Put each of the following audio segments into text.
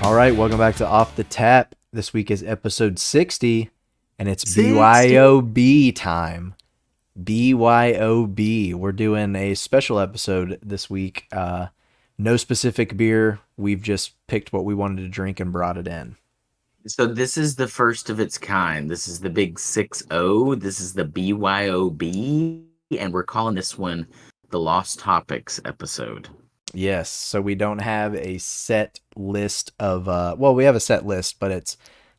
All right, welcome back to Off the Tap. This week is episode 60, and it's 60. BYOB time. BYOB. We're doing a special episode this week. No specific beer. We've just picked what we wanted to drink and brought it in. So this is the first of its kind. This is the big 60. This is the BYOB, and we're calling this one the Lost Topics episode. Yes, so we don't have a set list of well, we have a set list, but it's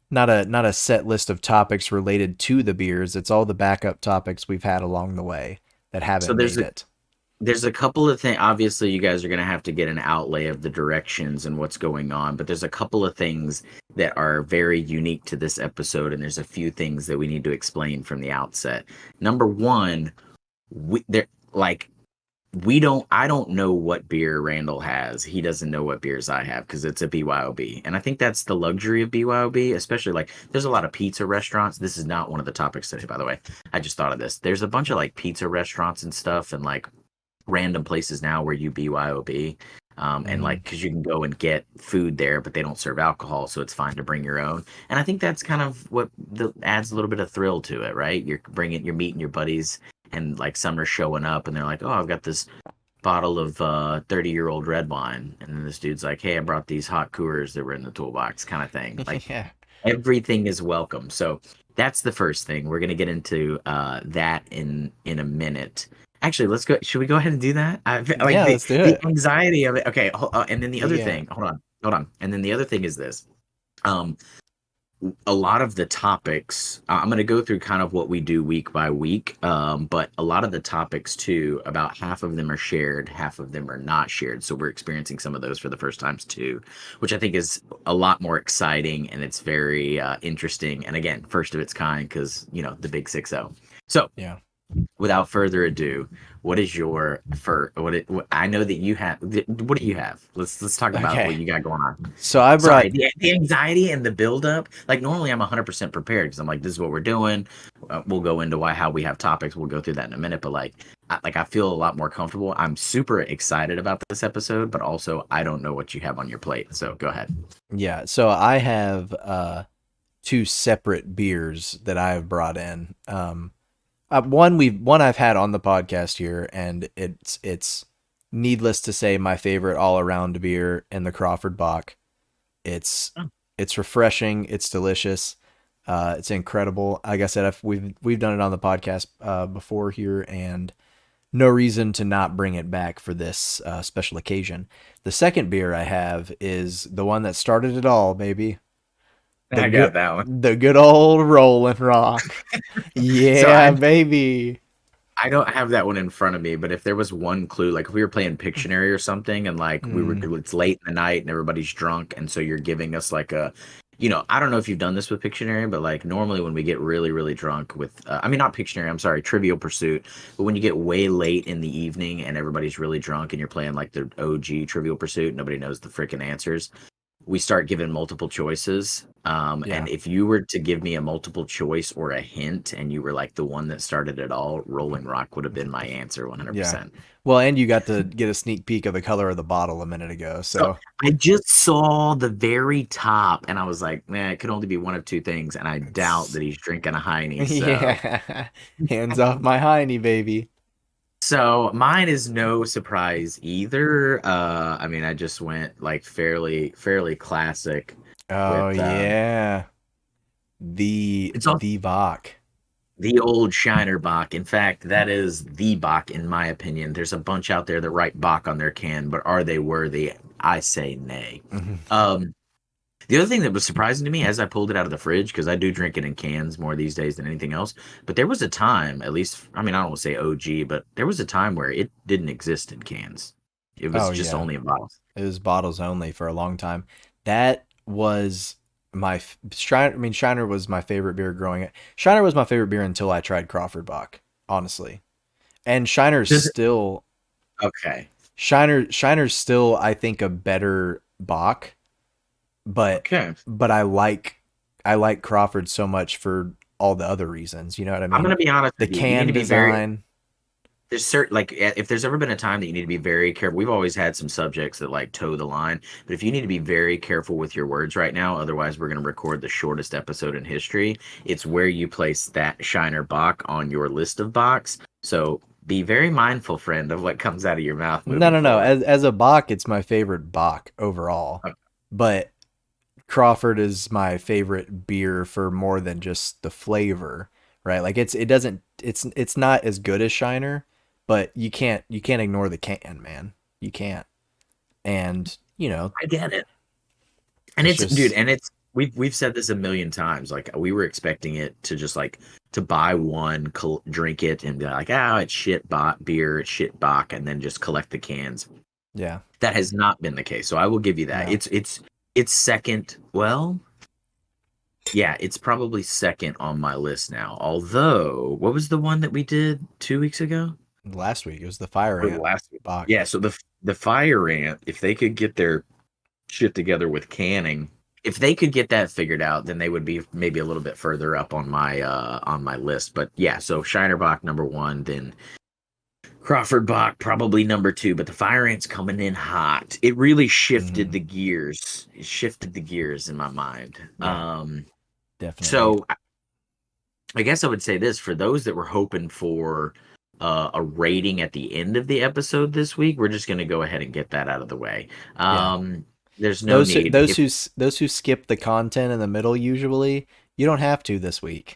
not a set list of topics related to the beers. It's all the backup topics we've had along the way that haven't made it. There's a couple of things. Obviously, you guys are going to have to get an outlay of the directions and what's going on, but there's a couple of things that are very unique to this episode, and there's a few things that we need to explain from the outset. Number one, I don't know what beer Randall has. He doesn't know what beers I have because it's a BYOB. And I think that's the luxury of BYOB, especially there's a lot of pizza restaurants. This is not one of the topics today, by the way. I just thought of this. There's a bunch of pizza restaurants and stuff and random places now where you BYOB. And because you can go and get food there, but they don't serve alcohol, so it's fine to bring your own. And I think that's kind of what adds a little bit of thrill to it, right? You're meeting your buddies, and some are showing up, and they're like, "Oh, I've got this bottle of 30-year-old red wine," and then this dude's like, "Hey, I brought these hot Coors that were in the toolbox," kind of thing. Yeah. Everything is welcome. So that's the first thing. We're gonna get into that in a minute. Actually, let's go. Should we go ahead and do that? Let's do it. The anxiety of it. Okay, and then the other thing. Hold on. And then the other thing is this. A lot of the topics. I'm going to go through kind of what we do week by week. But a lot of the topics too. About half of them are shared, half of them are not shared. So we're experiencing some of those for the first times too, which I think is a lot more exciting, and it's very interesting. And again, first of its kind because the big 60. So yeah. Without further ado, what is your I know that you have. What do you have? Let's talk about what you got going on. So I brought the anxiety and the buildup. Normally, I'm 100% prepared because I'm this is what we're doing. We'll go into how we have topics. We'll go through that in a minute. But I feel a lot more comfortable. I'm super excited about this episode, but also I don't know what you have on your plate. So go ahead. Yeah. So I have two separate beers that I've brought in. One I've had on the podcast here, and it's needless to say my favorite all around beer in the Crawford Bock. It's refreshing, it's delicious, it's incredible. Like I said, we've done it on the podcast before here, and no reason to not bring it back for this special occasion. The second beer I have is the one that started it all, baby. I got that one. The good old Rollin' Rock. Yeah, baby. I don't have that one in front of me, but if there was one clue, if we were playing Pictionary or something, and it's late in the night and everybody's drunk, and so you're giving us I don't know if you've done this with Pictionary, but normally when we get really, really drunk with, not Pictionary, I'm sorry, Trivial Pursuit, but when you get way late in the evening and everybody's really drunk and you're playing the OG Trivial Pursuit, nobody knows the freaking answers. We start giving multiple choices. And if you were to give me a multiple choice or a hint and you were the one that started it all, Rolling Rock would have been my answer 100%. Yeah. Well, and you got to get a sneak peek of the color of the bottle a minute ago. So I just saw the very top and I was like, man, it could only be one of two things. And I doubt that he's drinking a Heine. So. Yeah. Hands off my Heine, baby. So mine is no surprise either. I just went fairly classic. Oh yeah, the Bock, the old Shiner Bock. In fact, that is the Bock in my opinion. There's a bunch out there that write Bock on their can, but are they worthy? I say nay. Mm-hmm. The other thing that was surprising to me as I pulled it out of the fridge, because I do drink it in cans more these days than anything else, but there was a time, at least, I don't want to say OG, but there was a time where it didn't exist in cans. It was just only in bottles. It was bottles only for a long time. That was my Shiner. Shiner was my favorite beer growing up. Shiner was my favorite beer until I tried Crawford Bock, honestly. And Shiner's still okay. Shiner's still, I think, a better Bock. But I like Crawford so much for all the other reasons. You know what I mean? I'm gonna be honest. The can design. there's certain like if there's ever been a time that you need to be very careful. We've always had some subjects that like toe the line, but if you need to be very careful with your words right now, otherwise we're going to record the shortest episode in history. It's where you place that Shiner Bock on your list of Bocks. So be very mindful, friend, of what comes out of your mouth No, moving no, no. forward. As a Bach, it's my favorite Bach overall. Okay. But Crawford is my favorite beer for more than just the flavor, right? Like it's not as good as Shiner, but you can't ignore the can, man. You can't. And, I get it. And it's it's dude, just and it's we've said this a million times. Like we were expecting it to just like to buy one, drink it, and be like, "Oh, it's shit bot beer, it's shit Bach," and then just collect the cans. yeah. That has not been the case. So I will give you that. No. It's second. Well, yeah, it's probably second on my list now. Although, what was the one that we did 2 weeks ago Last week it was the Fire or the Ant last week? Bach. Yeah, so the Fire Ant, if they could get their shit together with canning, if they could get that figured out, then they would be maybe a little bit further up on my list. But yeah, so Shiner Bach number one, then Crawford Bach probably number two, but the Fire Ant's coming in hot. It really shifted Mhm. the gears. It shifted the gears in my mind. Yeah, definitely. So I guess I would say this for those that were hoping for a rating at the end of the episode this week, we're just going to go ahead and get that out of the way. Yeah. There's no Those who, need. those who those who skip the content in the middle usually, you don't have to this week,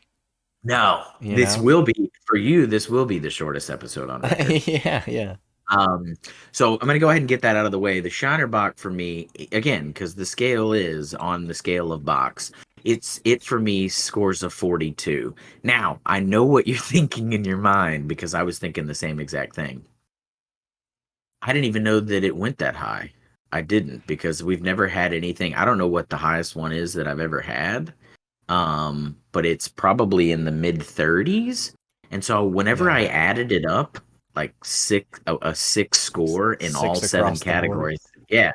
No, you this know? will be for you. This will be the shortest episode on record. Yeah, yeah. Um, so I'm gonna go ahead and get that out of the way. The Shiner Bock for me, again, because the scale is on the scale of box. It for me scores a 42. Now I know what you're thinking in your mind because I was thinking the same exact thing. I didn't even know that it went that high. I didn't because we've never had anything. I don't know what the highest one is that I've ever had. But it's probably in the mid 30s. And so whenever Yeah. I added it up, like a six score in all Six seven across the board. categories. Yeah.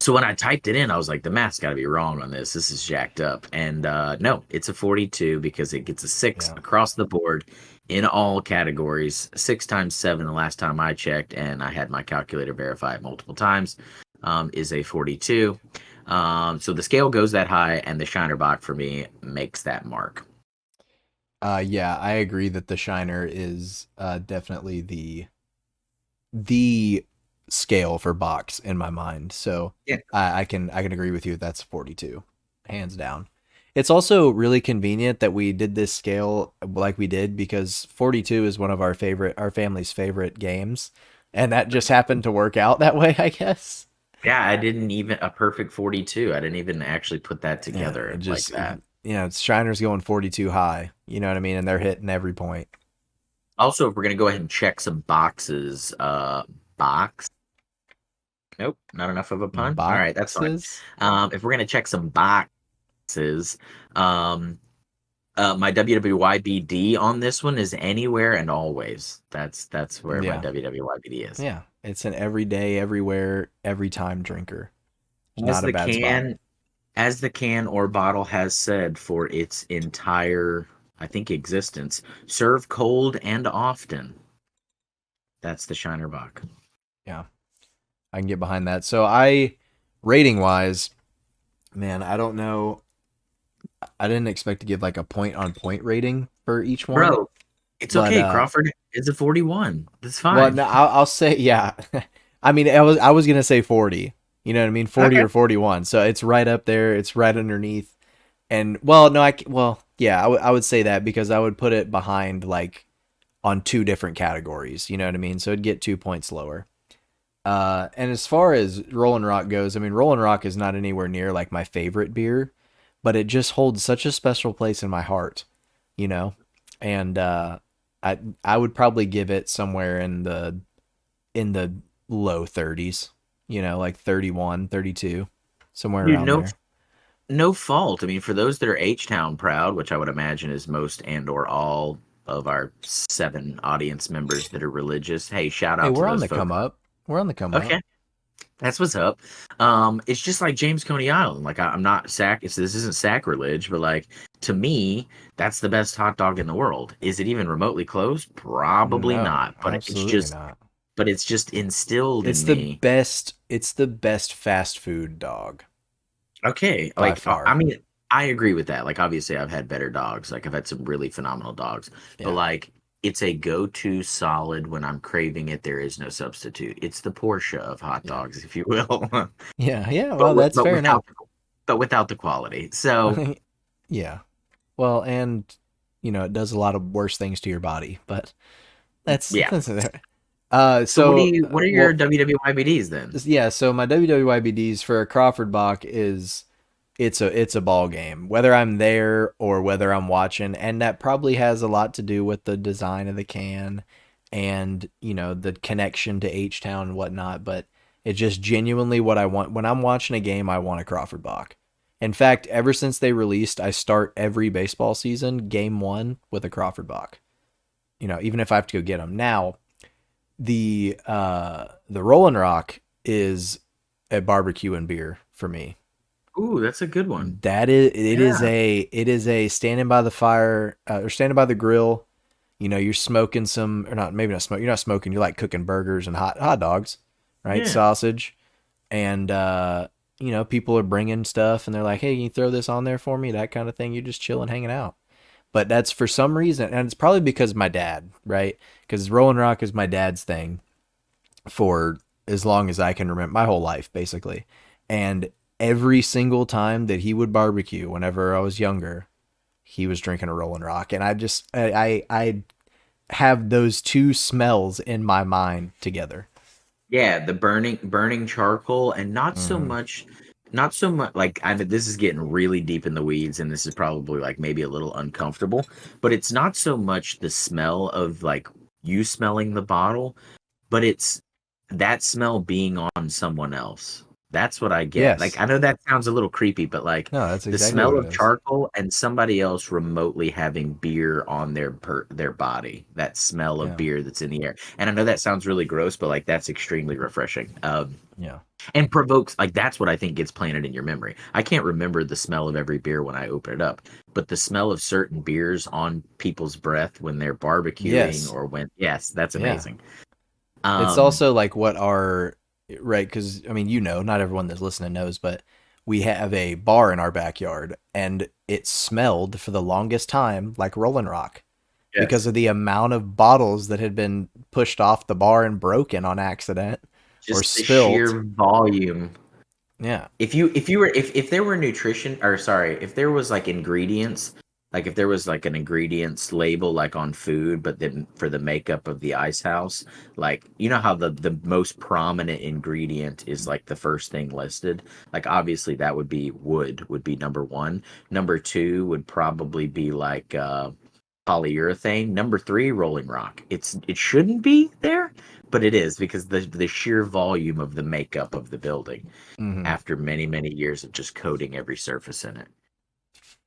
So when I typed it in, I was like, the math's got to be wrong on this. This is jacked up. And no, it's a 42 because it gets a six Yeah. across the board in all categories. Six times seven, the last time I checked, and I had my calculator verify it multiple times, is a 42. So the scale goes that high, and the Shiner Bock for me makes that mark. Yeah, I agree that the Shiner is definitely the scale for box in my mind. So Yeah. I can agree with you. That's 42, hands down. It's also really convenient that we did this scale like we did because 42 is one of our family's favorite games, and that just happened to work out that way, I guess. Yeah, I didn't even a perfect 42. I didn't even actually put that Yeah, it together like just that. it's Shiner's going 42 high. You know what I mean? And they're hitting every point. Also, if we're gonna go ahead and check some boxes, box. Nope, not enough of a pun. All right, that's fine. Boxes. If we're gonna check some boxes, um, my WWYBD on this one is anywhere and always. That's where my Yeah. WWYBD is. Yeah, it's an everyday, everywhere, every time drinker. As Not a the bad spot. can, as the can or bottle has said for its entire, I think, existence, serve cold and often. That's the Shiner Bock. Yeah, I can get behind that. So rating wise, man, I don't know. I didn't expect to give like a point on point rating for each one, Bro, it's but okay. Crawford is a 41. That's well, fine. no, I'll say yeah. I mean, I was gonna say 40. You know what I mean? 40 Okay. or 41. So it's right up there. It's right underneath. And well, no, well, yeah, I would say that because I would put it behind like on two different categories. You know what I mean? So it'd get 2 points lower. And as far as Rollin' Rock goes, I mean, Rollin' Rock is not anywhere near like my favorite beer, but it just holds such a special place in my heart, you know. And I would probably give it somewhere in the low 30s, like 31, 32, somewhere Dude, around no there. no fault. I mean, for those that are H-Town proud, which I would imagine is most and or all of our 7 audience members that are religious, hey, shout Hey, out to we're on those the come folks. up. We're on the come up. Okay. That's what's up. It's just like James Coney Island. Like I'm not this isn't sacrilege, but like to me, that's the best hot dog in the world. Is it even remotely close? Probably No, not. absolutely not. But it's just instilled It's in the me. best. It's the best fast food dog Okay, by like I far. mean, I agree with that. Like obviously I've had better dogs. Like I've had some really phenomenal dogs. But Yeah. like it's a go-to solid when I'm craving it. There is no substitute. It's the Porsche of hot Yeah. dogs, if you will. Yeah. Yeah. but Well, that's but fair enough. without the quality. So Yeah. Well, and it does a lot of worse things to your body, but yeah. that's So what are your well, WWYBDs then? yeah, so my WWYBDs for a Crawford Bach is it's a ball game, whether I'm there or whether I'm watching, and that probably has a lot to do with the design of the can and the connection to H Town and whatnot. But it's just genuinely what I want when I'm watching a game. I want a Crawford Bach. In fact, ever since they released, I start every baseball season game one with a Crawford Bach. Even if I have to go get them now. The Rollin' Rock is a barbecue and beer for me. Ooh, that's a good one. That is it is Yeah. a standing by the fire or standing by the grill. You're smoking some or not maybe not smoke. You're not smoking. You're like cooking burgers and hot dogs, right? Yeah. Sausage, and people are bringing stuff and they're like, hey, can you throw this on there for me? That kind of thing. You're just chilling, hanging out. But that's for some reason, and it's probably because my dad, right? Because Rolling Rock is my dad's thing for as long as I can remember, my whole life, basically. And every single time that he would barbecue, whenever I was younger, he was drinking a Rolling Rock, and I have those two smells in my mind together. Yeah, the burning charcoal and Mm-hmm. not so much like this is getting really deep in the weeds and this is probably like maybe a little uncomfortable, but it's not so much the smell of like you smelling the bottle, but it's that smell being on someone else. That's what I get. Like Yes. I know that sounds a little creepy, but like No, that's the exactly smell what it of is. charcoal and somebody else remotely having beer on their body. That smell of Yeah. beer that's in the air. And I know that sounds really gross, but like that's extremely refreshing. Yeah. And provokes like that's what I think gets planted in your memory. I can't remember the smell of every beer when I open it up, but the smell of certain beers on people's breath when they're barbecuing Yes. or when yes, that's Yeah. amazing. It's Um, also like what our right because I mean not everyone that's listening knows, but we have a bar in our backyard, and it smelled for the longest time like Rolling Rock because yes. of the amount of bottles that had been pushed off the bar and broken on accident or Just the spilt. sheer volume. Yeah. If there were nutrition or sorry, if there was like ingredients, like if there was like an ingredients label like on food, but then for the makeup of the ice house, like you know how the most prominent ingredient is like the first thing listed. Like obviously that would be wood would be number one. Number two would probably be like polyurethane. Number three, Rolling Rock. It shouldn't be there, but it is because the sheer volume of the makeup of the building Hmm. after many, many years of just coating every surface in it.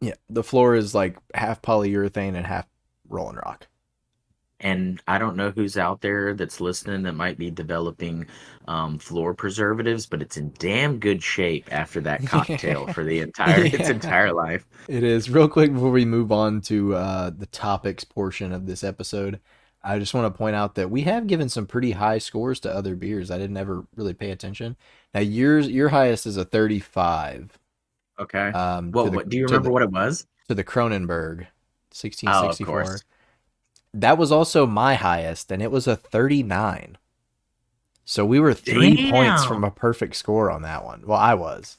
Yeah. The floor is like half polyurethane and half Rolling Rock. And I don't know who's out there that's listening that might be developing floor preservatives, but it's in damn good shape after that cocktail for the entire its Yeah. entire life. It is. Real quick before we move on to the topics portion of this episode, I just want to point out that we have given some pretty high scores to other beers. I didn't ever really pay attention. Now your highest is a 35 Okay. to the What do you remember what it was? Kronenberg Oh, of 1664. course. That was also my highest, and it was a 39. So we were 3 points from Damn. a perfect score on that one. Well, I was.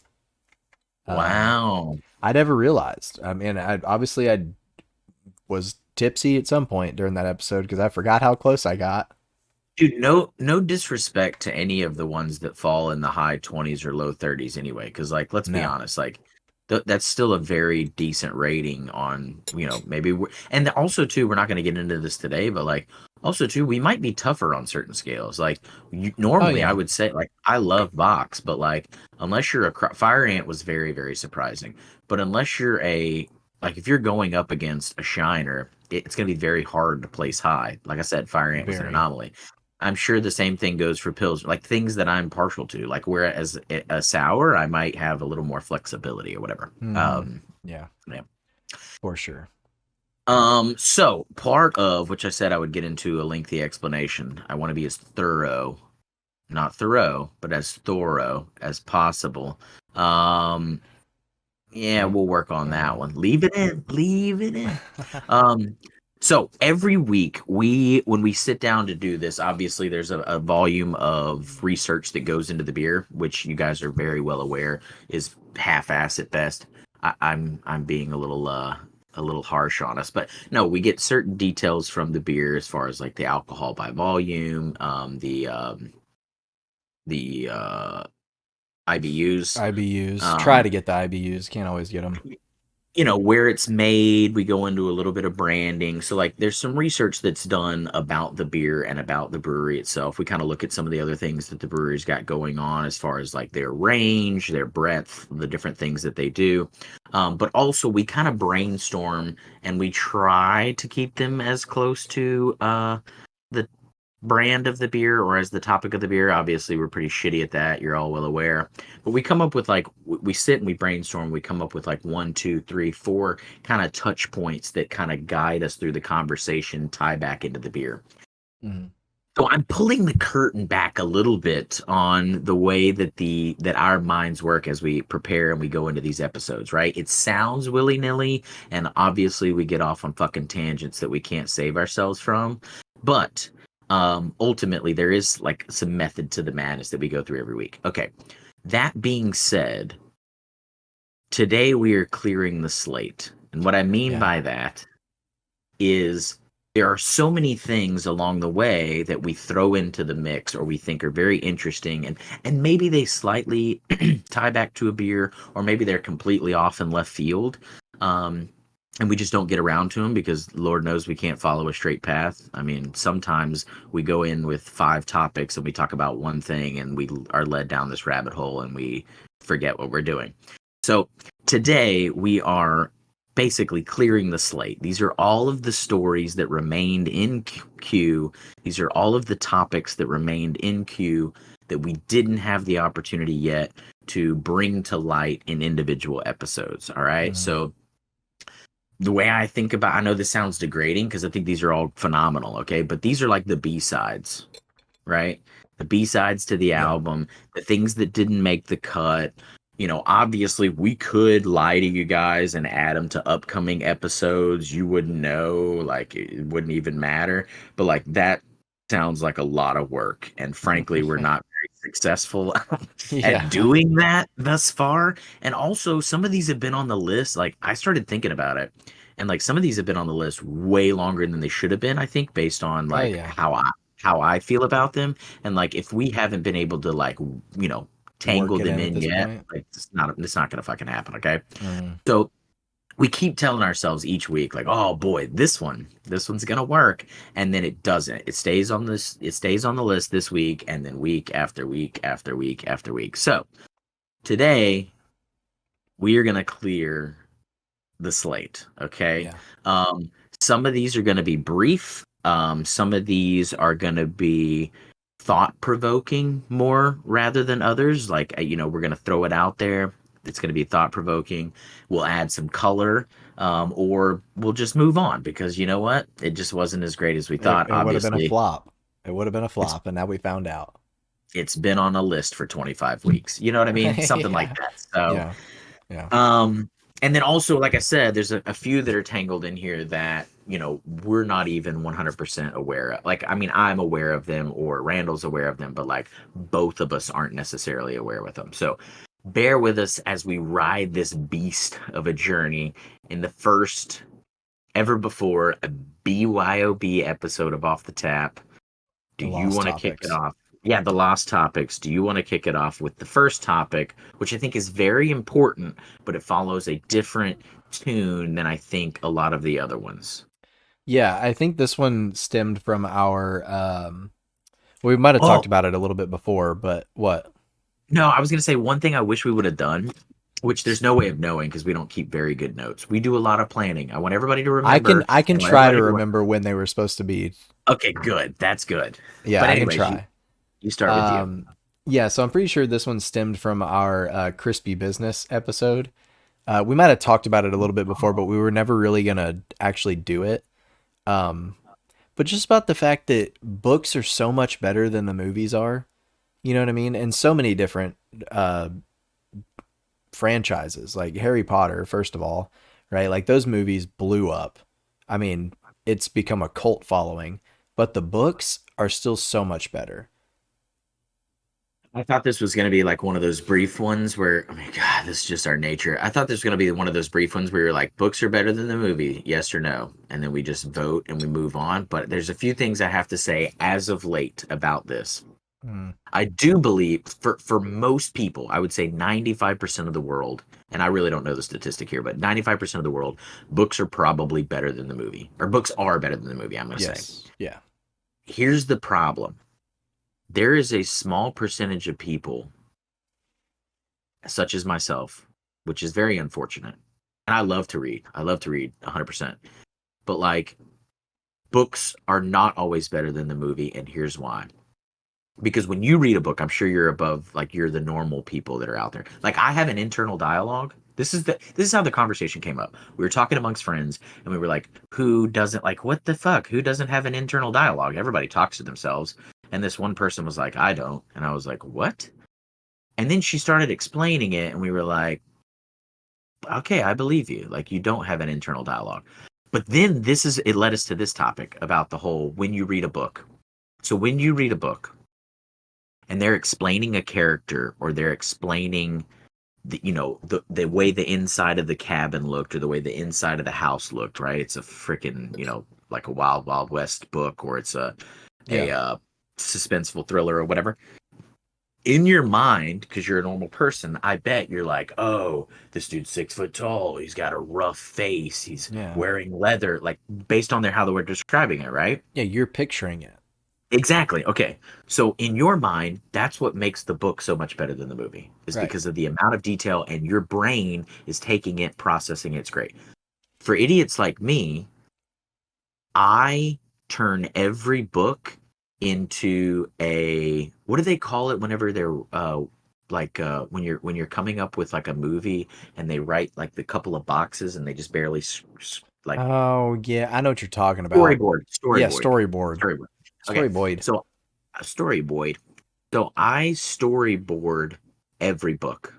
Um, Wow. I never realized. I mean, I was tipsy at some point during that episode because I forgot how close I got. Dude, no disrespect to any of the ones that fall in the high 20s or low 30s anyway, because like let's be No. honest, like that's still a very decent rating on, maybe and also too, we're not going to get into this today, but like also too, we might be tougher on certain scales. Like Oh normally I yeah. would say like I love box, but like unless you're fire ant was very, very surprising. But unless you're like if you're going up against a shiner, it's going to be very hard to place high. Like I said, fire ant was an Very. anomaly. I'm sure the same thing goes for pills, like things that I'm partial to. Like whereas a sour, I might have a little more flexibility or whatever. Hmm. Yeah. Yeah. For sure. So part of which I said I would get into a lengthy explanation. I want to be as thorough, not thorough, but as thorough as possible. Um, yeah, we'll work on that one. Leave it in. Leave it in. Um, so every week when we sit down to do this, obviously there's a volume of research that goes into the beer, which you guys are very well aware is half-ass at best. I'm being a little harsh on us, but no, we get certain details from the beer as far as like the alcohol by volume, the IBUs. IBUs. Try Um, to get the IBUs. Can't always get them. you know, where it's made. We go into a little bit of branding. So like there's some research that's done about the beer and about the brewery itself. We kind of look at some of the other things that the brewery's got going on as far as like their range, their breadth, the different things that they do. But also we kind of brainstorm and we try to keep them as close to the brand of the beer or as the topic of the beer. Obviously, we're pretty shitty at that. You're all well aware. But we come up with like, we sit and we brainstorm. We come up with like one, two, three, four kind of touch points that kind of guide us through the conversation, tie back into the beer. Mm-hmm. So I'm pulling the curtain back a little bit on the way that our minds work as we prepare and we go into these episodes, right? It sounds willy-nilly, and obviously we get off on fucking tangents that we can't save ourselves from. But ultimately there is like some method to the madness that we go through every week. Okay. That being said, today we are clearing the slate. And what I mean by that is there are so many things along the way that we throw into the mix or we think are very interesting and maybe they slightly tie back to a beer or maybe they're completely off in left field. And we just don't get around to them because Lord knows we can't follow a straight path. I mean, sometimes we go in with 5 topics and we talk about one thing and we are led down this rabbit hole and we forget what we're doing. So today we are basically clearing the slate. These are all of the stories that remained in queue. These are all of the topics that remained in queue that we didn't have the opportunity yet to bring to light in individual episodes. All right. Mm-hmm. So the way I think about, I know this sounds degrading because I think these are all phenomenal. Okay. But these are like the B-sides, right? The B-sides to the album, the things that didn't make the cut. You know, obviously we could lie to you guys and add them to upcoming episodes. You wouldn't know, like it wouldn't even matter. But like that sounds like a lot of work. And frankly, we're not very successful at doing that thus far. And also some of these have been on the list. Like I started thinking about it. And like some of these have been on the list way longer than they should have been, I think, based on like how I feel about them. And like if we haven't been able to like, you know, tangle them in yet, like it's not gonna fucking happen. Okay. So we keep telling ourselves each week like, oh boy, this one's gonna work, and then it doesn't. It stays on the list this week, and then week after week after week after week. So today we are gonna clear the slate. Okay. Some of these are gonna be brief. Some of these are gonna be thought-provoking more rather than others. Like, you know, we're going to throw it out there. It's going to be thought-provoking. We'll add some color, or we'll just move on because you know what? It just wasn't as great as we thought. It would have been a flop. It would have been a flop, and now we found out. It's been on a list for 25 weeks. You know what I mean? Something like that. So, and then also, like I said, there's a few that are tangled in here that, you know, we're not even 100% aware of. Like, I mean, I'm aware of them or Randall's aware of them, but like both of us aren't necessarily aware with them. So bear with us as we ride this beast of a journey in the first ever before a BYOB episode of Off the Tap. Do you want to kick it off? Yeah, the lost topics. Do you want to kick it off with the first topic, which I think is very important, but it follows a different tune than I think a lot of the other ones? Yeah, I think this one stemmed from our we might have talked about it a little bit before, but what? No, I was going to say one thing I wish we would have done, which there's no way of knowing because we don't keep very good notes. We do a lot of planning. I want everybody to remember. I can try to remember when they were supposed to be. Okay, good. That's good. Yeah, but anyways, I can try. You start with you. Yeah, so I'm pretty sure this one stemmed from our Crispy Business episode. We might have talked about it a little bit before, but we were never really gonna actually do it. Um, but just about the fact that books are so much better than the movies are. You know what I mean? And so many different uh, franchises, like Harry Potter, first of all, right? Like those movies blew up. I mean, it's become a cult following, but the books are still so much better. I thought this was going to be like one of those brief ones where, oh my God, this is just our nature. I thought this was going to be one of those brief ones where you're like, books are better than the movie, yes or no? And then we just vote and we move on. But there's a few things I have to say as of late about this. Mm. I do believe for most people, I would say 95% of the world, and I really don't know the statistic here, but 95% of the world, books are probably better than the movie, or books are better than the movie, I'm going to say. Yes. Yeah. Here's the problem. There is a small percentage of people, such as myself, which is very unfortunate. And I love to read. I love to read 100%. But like, books are not always better than the movie, and here's why. Because when you read a book, I'm sure you're above, like, you're the normal people that are out there. Like, I have an internal dialogue. This is how the conversation came up. We were talking amongst friends, and we were like, who doesn't, like, what the fuck? Who doesn't have an internal dialogue? Everybody talks to themselves. And this one person was like, I don't. And I was like, what? And then she started explaining it, and we were like, okay, I believe you. Like, you don't have an internal dialogue. But then it led us to this topic about the whole when you read a book. So when you read a book and they're explaining a character, or they're explaining the way the inside of the cabin looked, or the way the inside of the house looked, right? It's a freaking, like a Wild Wild West book, or it's a Yeah. suspenseful thriller or whatever. In your mind, because you're a normal person, I bet you're like, oh, this dude's 6 foot tall. He's got a rough face. He's Yeah. wearing leather, like based on how they were describing it, right? Yeah. You're picturing it. Exactly. Okay. So in your mind, that's what makes the book so much better than the movie, is Right. because of the amount of detail, and your brain is taking it, processing it. It's great. For idiots like me, I turn every book into a, what do they call it whenever they're when you're coming up with like a movie, and they write like the couple of boxes, and they just barely like Oh, yeah. I know what you're talking about. storyboard, Yeah. storyboard, Storyboard. storyboard. Okay, Storyboard. so a storyboard. So I storyboard every book.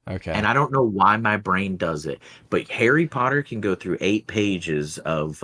And Okay. I don't know why my brain does it, but Harry Potter can go through 8 pages of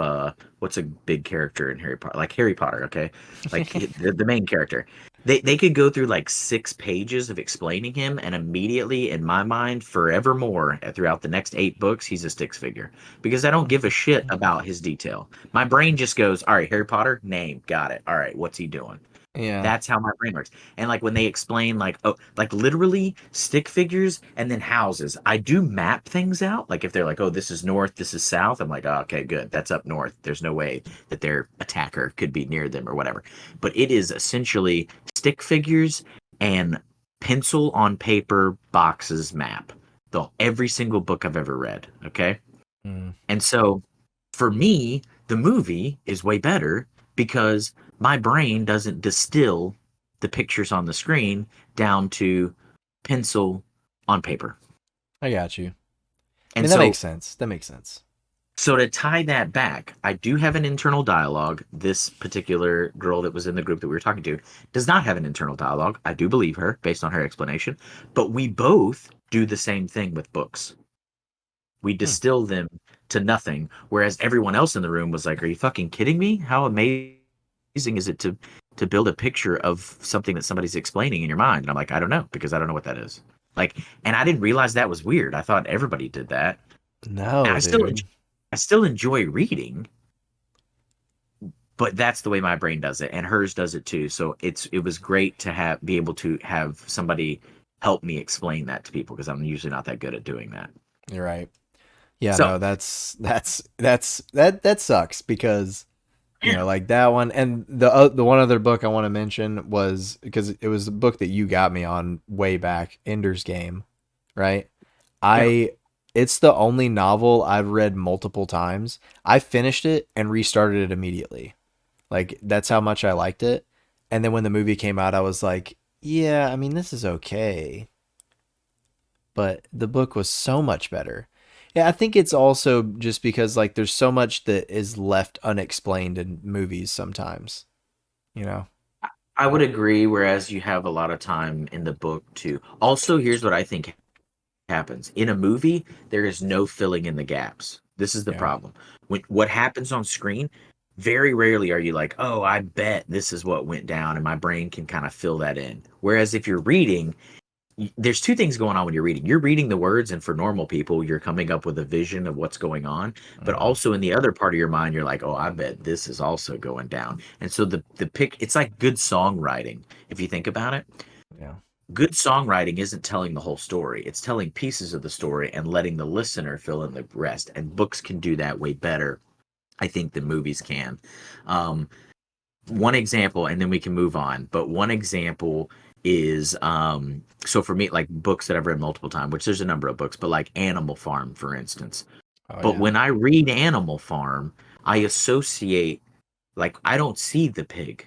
what's a big character in Harry Potter? Like Harry Potter, okay? Like the main character. They could go through like 6 pages of explaining him, and immediately in my mind, forevermore, throughout the next 8 books, he's a sticks figure. Because I don't give a shit about his detail. My brain just goes, all right, Harry Potter, name, got it. All right, what's he doing? Yeah. That's how my brain works. And like when they explain, like, oh, like literally stick figures and then houses, I do map things out. Like if they're like, oh, this is north, this is south, I'm like, oh, okay, good. That's up north. There's no way that their attacker could be near them or whatever. But it is essentially stick figures and pencil on paper boxes map. Every single book I've ever read. Okay. Mm. And so for me, the movie is way better because my brain doesn't distill the pictures on the screen down to pencil on paper. I got you. I And mean, that makes so sense. That makes sense. to tie that back, I do have an internal dialogue. This particular girl that was in the group that we were talking to does not have an internal dialogue. I do believe her based on her explanation, but we both do the same thing with books. We Hmm. distill them to nothing, whereas everyone else in the room was like, "Are you fucking kidding me? How amazing is it to build a picture of something that somebody's explaining in your mind?" And I'm like, "I don't know, because I don't know what that is." Like, and I didn't realize that was weird. I thought everybody did that. And No, dude. I still enjoy reading, but that's the way my brain does it, and hers does it too. So it was great to be able to have somebody help me explain that to people, because I'm usually not that good at doing that. You're right. Yeah, So no, that sucks because like that one and the one other book I want to mention was because it was the book that you got me on way back, Ender's Game, right? yeah. I It's the only novel I've read multiple times. I finished it and restarted it immediately. Like that's how much I liked it. And then when the movie came out, I was like, yeah, I mean, this is okay. but the book was so much better. Yeah, I think it's also just because like there's so much that is left unexplained in movies sometimes, you know. I would agree. Whereas you have a lot of time in the book to. Also, here's what I think happens in a movie: there is no filling in the gaps. This is the Yeah. problem. When what happens on screen, very rarely are you like, "Oh, I bet this is what went down," and my brain can kind of fill that in. Whereas if you're reading, there's two things going on when you're reading. You're reading the words, and for normal people, you're coming up with a vision of what's going on. But Mhm. also in the other part of your mind, you're like, "Oh, I bet this is also going down." And so the pick, it's like good songwriting if you think about it. Yeah. Good songwriting isn't telling the whole story. It's telling pieces of the story and letting the listener fill in the rest. And books can do that way better, I think, than movies can. Um, One example, and then we can move on. But one example is so for me, like books that I've read multiple times, which there's a number of books, but like Animal Farm, for instance. Oh But yeah. when I read Animal Farm, I associate, like, I don't see the pig,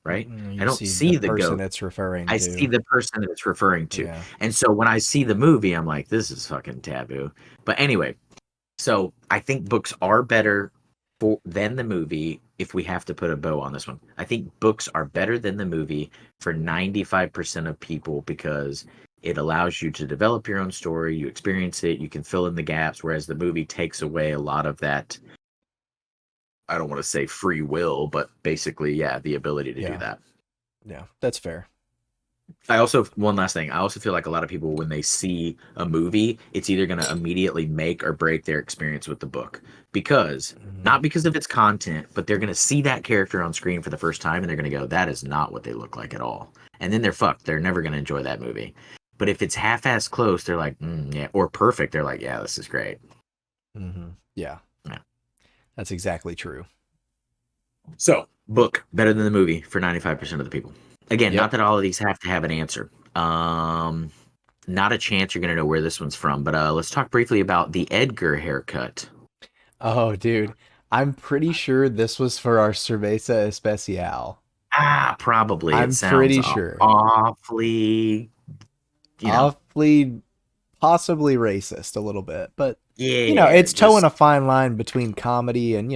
right? I You don't see the see the person goat. it's referring I see to. the person that it's referring to. Yeah. And so when I see the movie, I'm like, this is fucking taboo. But anyway, so I think books are better than the movie if we have to put a bow on this one. I think books are better than the movie for 95% of people because it allows you to develop your own story, you experience it, you can fill in the gaps, whereas the movie takes away a lot of that. I don't want to say free will, but basically, yeah, the ability to do Yeah. that. Yeah. That's fair. I also, one last thing, I also feel like a lot of people, when they see a movie, it's either going to immediately make or break their experience with the book, because Mhm. not because of its content, but they're going to see that character on screen for the first time and they're going to go, that is not what they look like at all. And then they're fucked. They're never going to enjoy that movie. But if it's half-ass close, they're like, yeah, or perfect, they're like, yeah, this is great. Yeah. Yeah. That's exactly true. So, book better than the movie for 95% of the people. Again, not Yep. that all of these have to have an answer. Not a chance you're going to know where this one's from, but let's talk briefly about the Edgar haircut. Oh, dude. I'm pretty sure this was for our Cerveza Especial. Probably. It I'm sounds pretty sure. awfully, you know, Awfully, possibly racist a little bit, but yeah, it's towing just a fine line between comedy and,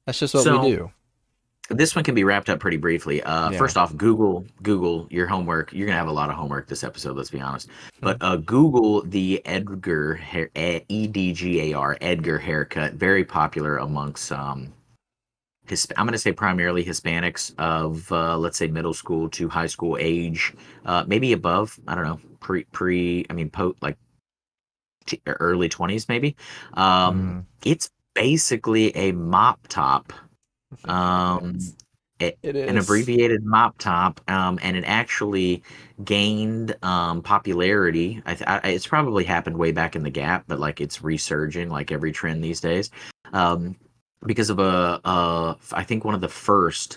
that's just what we so do. this one can be wrapped up pretty briefly. Yeah. First off, Google your homework. You're gonna have a lot of homework this episode. Let's be honest. But Google the Edgar Edgar haircut. Very popular amongst I'm going to say primarily Hispanics of let's say middle school to high school age, maybe above. I don't know, I mean, like early 20s maybe. Mhm. It's basically a mop top, um, It's it an is. abbreviated mop top, and it actually gained popularity. It's probably happened way back in the Gap, but like it's resurging like every trend these days. Um, because of I think one of the first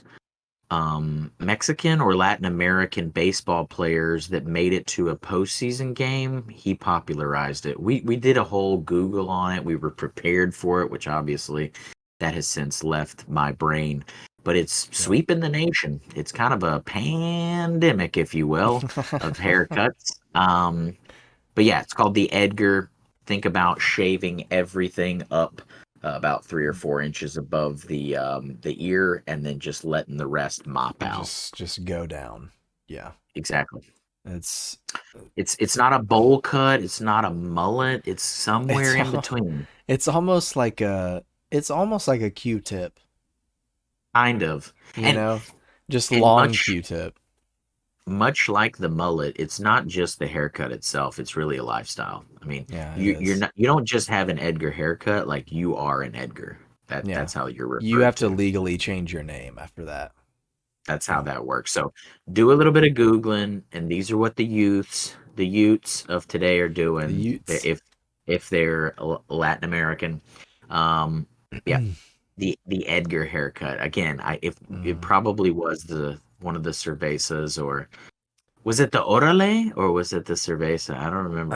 Mexican or Latin American baseball players that made it to a postseason game. He popularized it. We did a whole Google on it. We were prepared for it, which obviously that has since left my brain. But it's Yep. sweeping the nation. It's kind of a pandemic, if you will, of haircuts. But yeah, it's called the Edgar. Think about shaving everything up about 3 or 4 inches above the ear, and then just letting the rest mop out. Just go down. Yeah. Exactly. It's It's not a bowl cut. It's not a mullet. It's somewhere it's in al- between. it's almost like a Q-tip, Kind of. you And know? Just and long Q-tip. much like the mullet, it's not just the haircut itself. It's really a lifestyle. I mean, Yeah, it you're is. not, you don't just have an Edgar haircut. Like, you are an Edgar. Yeah. That's how you're You referred have to to. legally change your name after that. That's how Yeah. that works. So do a little bit of Googling, and these are what the Utes of today are The doing. Utes. If they're Latin American. Um, yeah, the Edgar haircut. Again, I if it Mm. probably was the one of the cervezas, or was it the Orale, or was it the cerveza? I don't remember.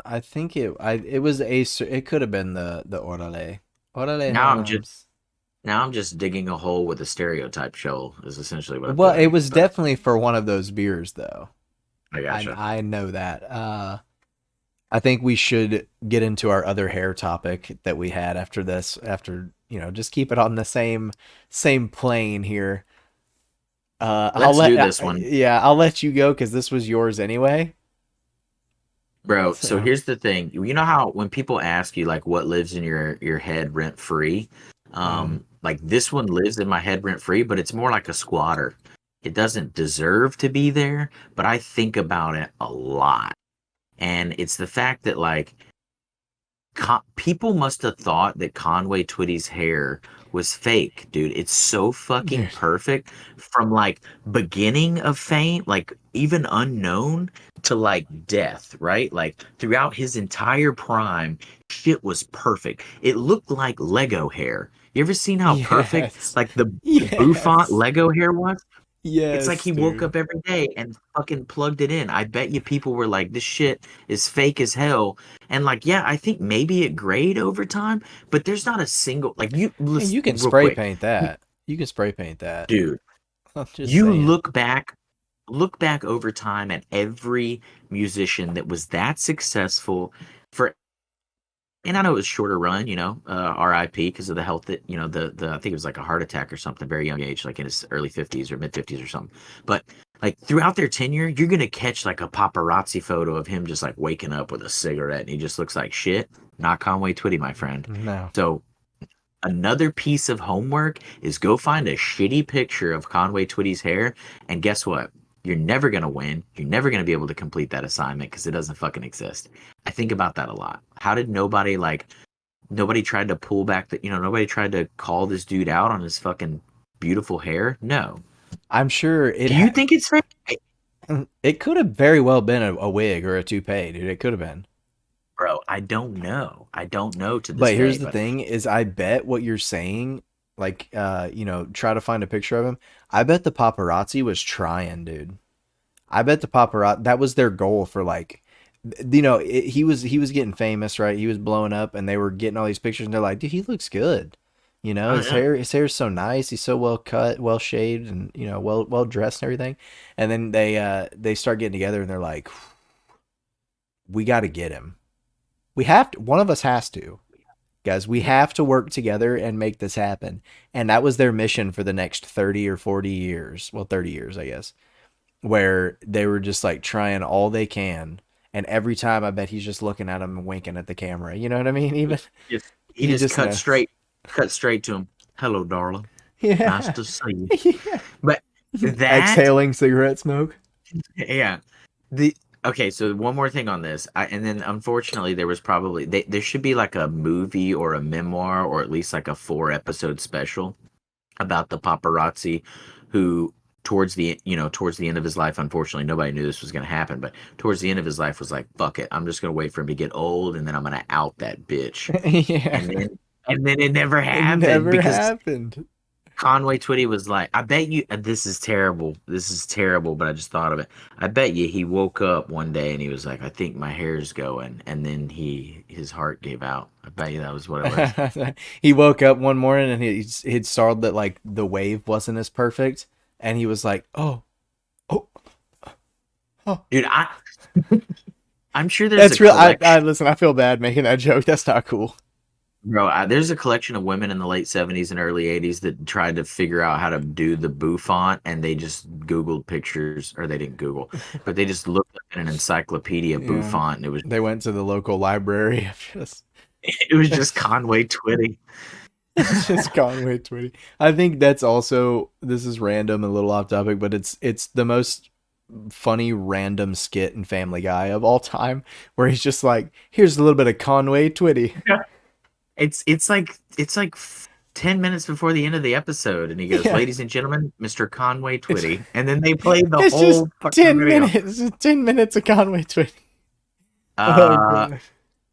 I think it was it could have been the Orale. Orale Now I'm just Rams. now I'm just digging a hole with a stereotype show is essentially what I'm Well, it doing. was But definitely for one of those beers though. I I gotcha. I know that. I think we should get into our other hair topic that we had after this. After just keep it on the same plane here. I'll Let's let do this one. yeah, I'll let you go because this was yours anyway. Bro, so So here's the thing. You know how when people ask you like what lives in your head rent free? mm, Like this one lives in my head rent free, but it's more like a squatter. It doesn't deserve to be there, but I think about it a lot. And it's the fact that like people must have thought that Conway Twitty's hair was fake, dude. It's so fucking dude, perfect from like beginning of fame, like even unknown to like death, right? Like throughout his entire prime, shit was perfect. It looked like Lego hair. You ever seen how perfect yes, like the bouffant yes, Lego hair was? It's like yes, he woke dude. up every day and fucking plugged it in. I bet you people were like, this shit is fake as hell. And like, yeah, I think maybe it grayed over time, but there's not a single like you And listen you can real spray quick. paint that. You can spray paint that. Dude, I'm just you saying. look back over time at every musician that was that successful for and I know it was shorter run, RIP because of the health that, the I think it was like a heart attack or something, very young age, like in his early 50s or mid 50s or something. But like throughout their tenure, you're gonna catch like a paparazzi photo of him just like waking up with a cigarette and he just looks like shit. Not Conway Twitty, my friend. No. So another piece of homework is go find a shitty picture of Conway Twitty's hair, and guess what? You're never gonna win. You're never gonna be able to complete that assignment because it doesn't fucking exist. I think about that a lot. How did nobody tried to pull back nobody tried to call this dude out on his fucking beautiful hair? No. I'm sure Do you think it's fake? it could have very well been a wig or a toupee, dude. It could have been. Bro, I don't know. I don't know to this But day, here's the but thing is I bet what you're saying, like try to find a picture of him. I bet the paparazzi was trying, dude. I bet the paparazzi that was their goal for like he was getting famous, right? He was blowing up and they were getting all these pictures and they're like, dude, he looks good. oh yeah. His hair's so nice. He's so well cut, well shaved, and well dressed and everything. And then they start getting together and they're like, we got to get him. We have to. One of us has to, guys. We have to work together and make this happen. And that was their mission for the next 30 or 40 years. Well, 30 years, I guess, where they were just like trying all they can. And every time, I bet he's just looking at him and winking at the camera. You know what I mean? Even He he just just knows. cut straight to him. Hello, darling. Nice Yeah. to see you. Yeah. But that, Exhaling cigarette smoke. yeah. The okay, so one more thing on this. And then unfortunately there was probably there should be like a movie or a memoir or at least like a 4 episode special about the paparazzi who towards the end of his life, unfortunately nobody knew this was going to happen, but towards the end of his life was like, fuck it, I'm just going to wait for him to get old and then I'm going to out that bitch. Yeah. And then it never It happened never because happened. Conway Twitty was like, I bet you, this is terrible. This is terrible, but I just thought of it. I bet you he woke up one day and he was like, I think my hair's going. And then his heart gave out. I bet you that was what it was. He woke up one morning and he'd saw that like the wave wasn't as perfect, and he was like, "Oh, oh, oh." Dude, I'm sure there's a That's real. I collection. listen. I feel bad making that joke. That's not cool. Bro, there's a collection of women in the late 70s and early 80s that tried to figure out how to do the bouffant and they just Googled pictures, or they didn't Google, but they just looked up in an encyclopedia Yeah, bouffant and it was they went to the local library. Just it was just Conway Twitty. just Conway Twitty. I think that's also, this is random, a little off topic, but it's the most funny random skit in Family Guy of all time, where he's just like, "Here's a little bit of Conway Twitty." It's like 10 minutes before the end of the episode and he goes, Yeah, "Ladies and gentlemen, Mr. Conway it's Twitty." And then they played the it's just whole fucking 10 video. minutes. 10 minutes of Conway Twitty. Oh Uh god.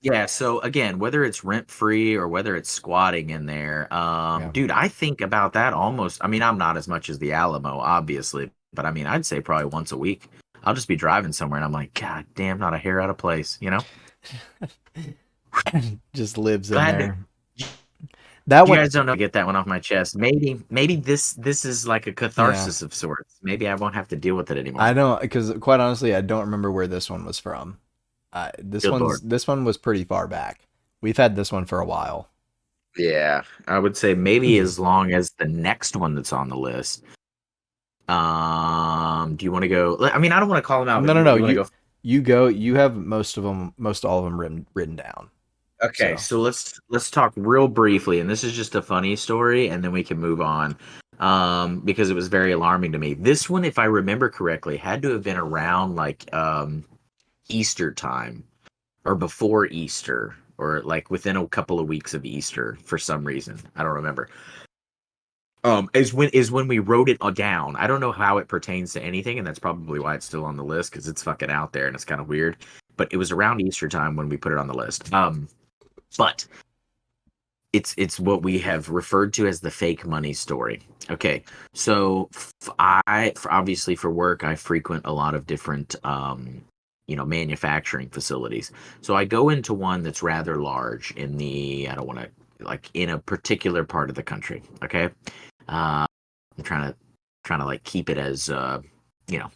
yeah, so again, whether it's rent free or whether it's squatting in there, Yeah. dude, I think about that almost. I mean, I'm not as much as the Alamo, obviously, but I mean, I'd say probably once a week. I'll just be driving somewhere and I'm like, God damn, not a hair out of place, you know? Just lives in Glad that there. That you one, guys don't know, get that one off my chest. Maybe this is like a yeah. catharsis of sorts. Maybe I won't have to deal with it anymore. I don't, because quite honestly, I don't remember where this one was from. This Good lord. this one was pretty far back. We've had this one for a while. Yeah, I would say maybe as long as the next one that's on the list. Do you want to go? I mean, I don't want to call them out, but No, you no, no. you want to go? You go. You have most of them, most all of them written down. Okay, So so let's talk real briefly, and this is just a funny story, and then we can move on. Because it was very alarming to me. This one, if I remember correctly, had to have been around like Easter time or before Easter, or like within a couple of weeks of Easter for some reason. I don't remember. Is when we wrote it down. I don't know how it pertains to anything, and that's probably why it's still on the list because it's fucking out there and it's kind of weird. But it was around Easter time when we put it on the list. But it's what we have referred to as the fake money story. Okay, so obviously for work I frequent a lot of different manufacturing facilities. So I go into one that's rather large in the I don't want to like in a particular part of the country. Okay, I'm trying to like keep it as you know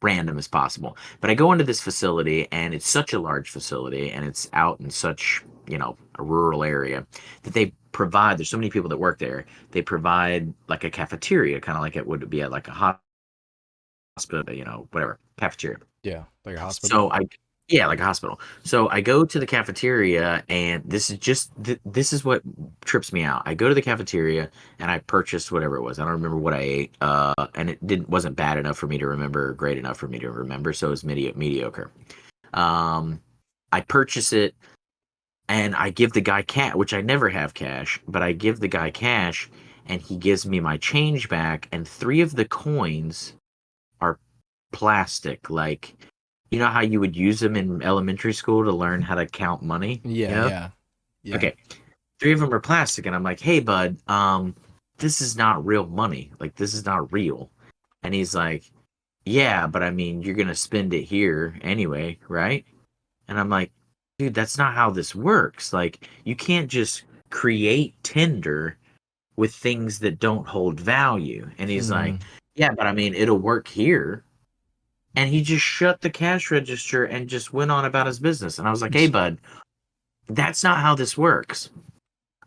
random as possible. But I go into this facility and it's such a large facility and it's out in such, a rural area that they provide, there's so many people that work there. They provide like a cafeteria, kind of like it would be at like a hospital, whatever, cafeteria. yeah, like a hospital. So yeah, like a hospital. So I go to the cafeteria, and this is what trips me out. I go to the cafeteria and I purchased whatever it was. I don't remember what I ate, and it didn't wasn't bad enough for me to remember, or great enough for me to remember. So it was mediocre. Um, I purchase it, and I give the guy cash, which I never have cash, but I give the guy cash, and he gives me my change back, and three of the coins are plastic, like how you would use them in elementary school to learn how to count money? Yeah, yeah, yeah. Okay. Three of them are plastic, and I'm like, hey, bud, this is not real money. Like, this is not real. And he's like, yeah, but I mean, you're gonna spend it here anyway, right? And I'm like, dude, that's not how this works. Like, you can't just create Tinder with things that don't hold value. And he's like, Mm. yeah, but I mean, it'll work here. And he just shut the cash register and just went on about his business. And I was like, hey, bud, that's not how this works.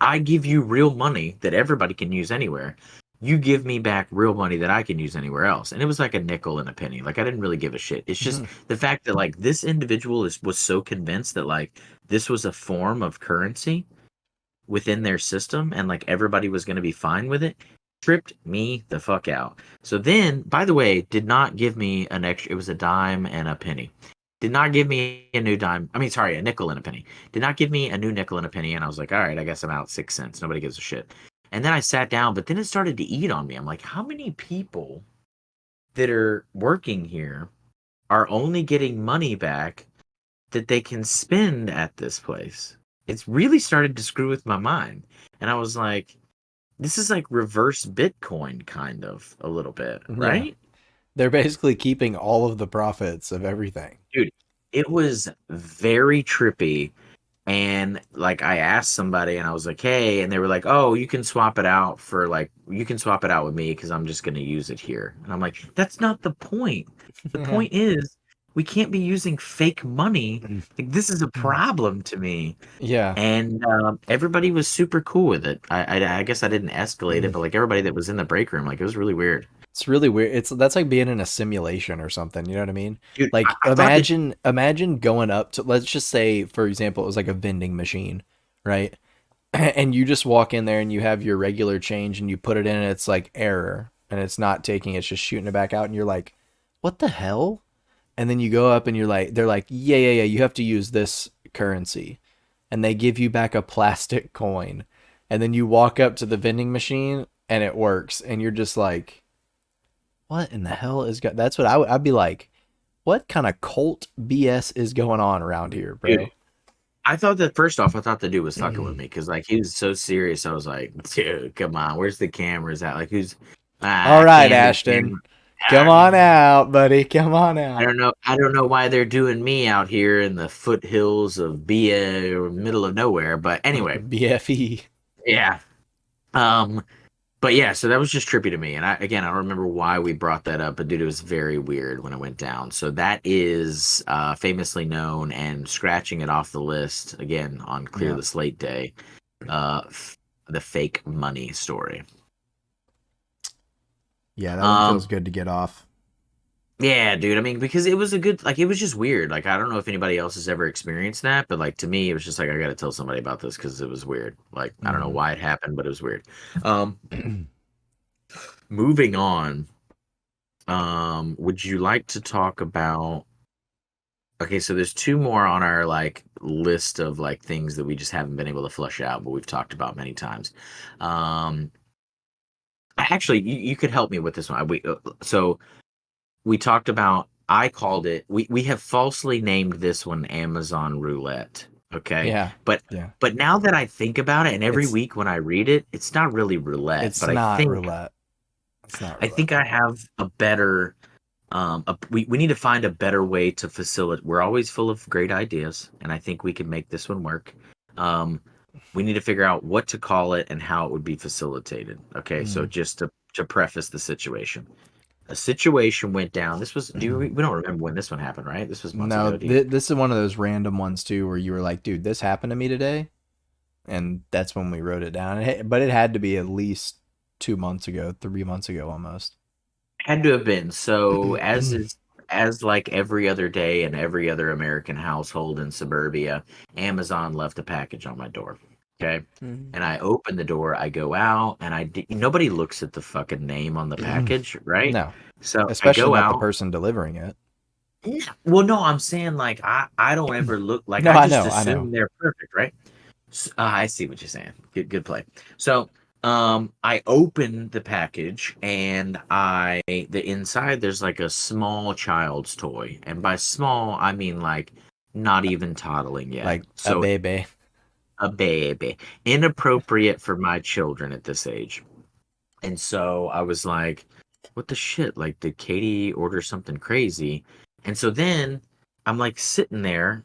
I give you real money that everybody can use anywhere. You give me back real money that I can use anywhere else. And it was like a nickel and a penny. Like, I didn't really give a shit. It's just the fact that like this individual was so convinced that like this was a form of currency within their system and like everybody was going to be fine with it, tripped me the fuck out. So then, by the way, did not give me an extra, it was a dime and a penny. Did not give me a new dime. I mean, sorry, a nickel and a penny. Did not give me a new nickel and a penny. And I was like, all right, I guess I'm out 6 cents. Nobody gives a shit. And then I sat down, but then it started to eat on me. I'm like, how many people that are working here are only getting money back that they can spend at this place? It's really started to screw with my mind. And I was like, this is like reverse Bitcoin, kind of a little bit, Yeah. right? They're basically keeping all of the profits of everything. Dude, it was very trippy. And like I asked somebody and I was like, hey, and they were like, oh, you can swap it out with me because I'm just going to use it here. And I'm like, that's not the point. The point is, we can't be using fake money. Like, this is a problem to me. Yeah. And everybody was super cool with it. I guess I didn't escalate it, but like everybody that was in the break room, like it was really weird. It's really weird. That's like being in a simulation or something. You know what I mean? Dude, Like I thought that. imagine going up to, let's just say, for example, it was like a vending machine, right? And you just walk in there and you have your regular change and you put it in and it's like error and it's not taking, it's just shooting it back out and you're like, what the hell? And then you go up and you're like, they're like, yeah, yeah, yeah, you have to use this currency. And they give you back a plastic coin. And then you walk up to the vending machine and it works. And you're just like, what in the hell is that's what I'd be like, what kind of cult BS is going on around here, Dude, bro? I thought that first off, I thought the dude was fucking with me because like he was so serious. I was like, dude, come on, where's the cameras at? Like, who's All right, candid Ashton. camera? Come on out, buddy. Come on I out. don't know. I don't know why they're doing me out here in the foothills of BA or middle of nowhere. But anyway, BFE. yeah. Um, But yeah, so that was just trippy to me. And I don't remember why we brought that up, but dude, it was very weird when it went down. So that is famously known, and scratching it off the list again on Clear Yeah. the Slate Day, uh, the fake money story. Yeah, that one feels Um, good to get off. yeah, dude. I mean, because it was a good, like, it was just weird. Like, I don't know if anybody else has ever experienced that, but like to me, it was just like I got to tell somebody about this because it was weird. Like, I don't know Hmm. why it happened, but it was weird. Um, moving on. Would you like to talk about okay, so there's two more on our like list of like things that we just haven't been able to flush out, but we've talked about many times. Um, actually, you could help me with this one. So we talked about I called it we have falsely named this one Amazon Roulette. Okay. Yeah. But Yeah. but now that I think about it, and every It's week when I read it, it's not really roulette, it's but not roulette. It's not I roulette. think I have a better we need to find a better way to facilitate. We're always full of great ideas, and I think we can make this one work. Um, we need to figure out what to call it and how it would be facilitated. Okay, so Mm. just to preface the situation, a situation went down. This was we don't remember when this one happened, right? This was months No, ago. Do you? this is one of those random ones too, where you were like, "Dude, this happened to me today," and that's when we wrote it down. But it had to be at least 2 months ago, 3 months ago, almost. Had to have been. So as like every other day in every other American household in suburbia, Amazon left a package on my door. Okay. And I open the door, I go out, and nobody looks at the fucking name on the package, right? No, So I especially go not the out. person delivering it. Well, no, I'm saying like I don't ever look like No, I I just know, I know. assume they're perfect, right? I see what you're saying. Good play. So, I open the package and the inside there's like a small child's toy, and by small I mean like not even toddling yet. Like a So baby. a baby, inappropriate for my children at this age. And so I was like, what the shit? Like, did Katie order something crazy? And so then I'm like sitting there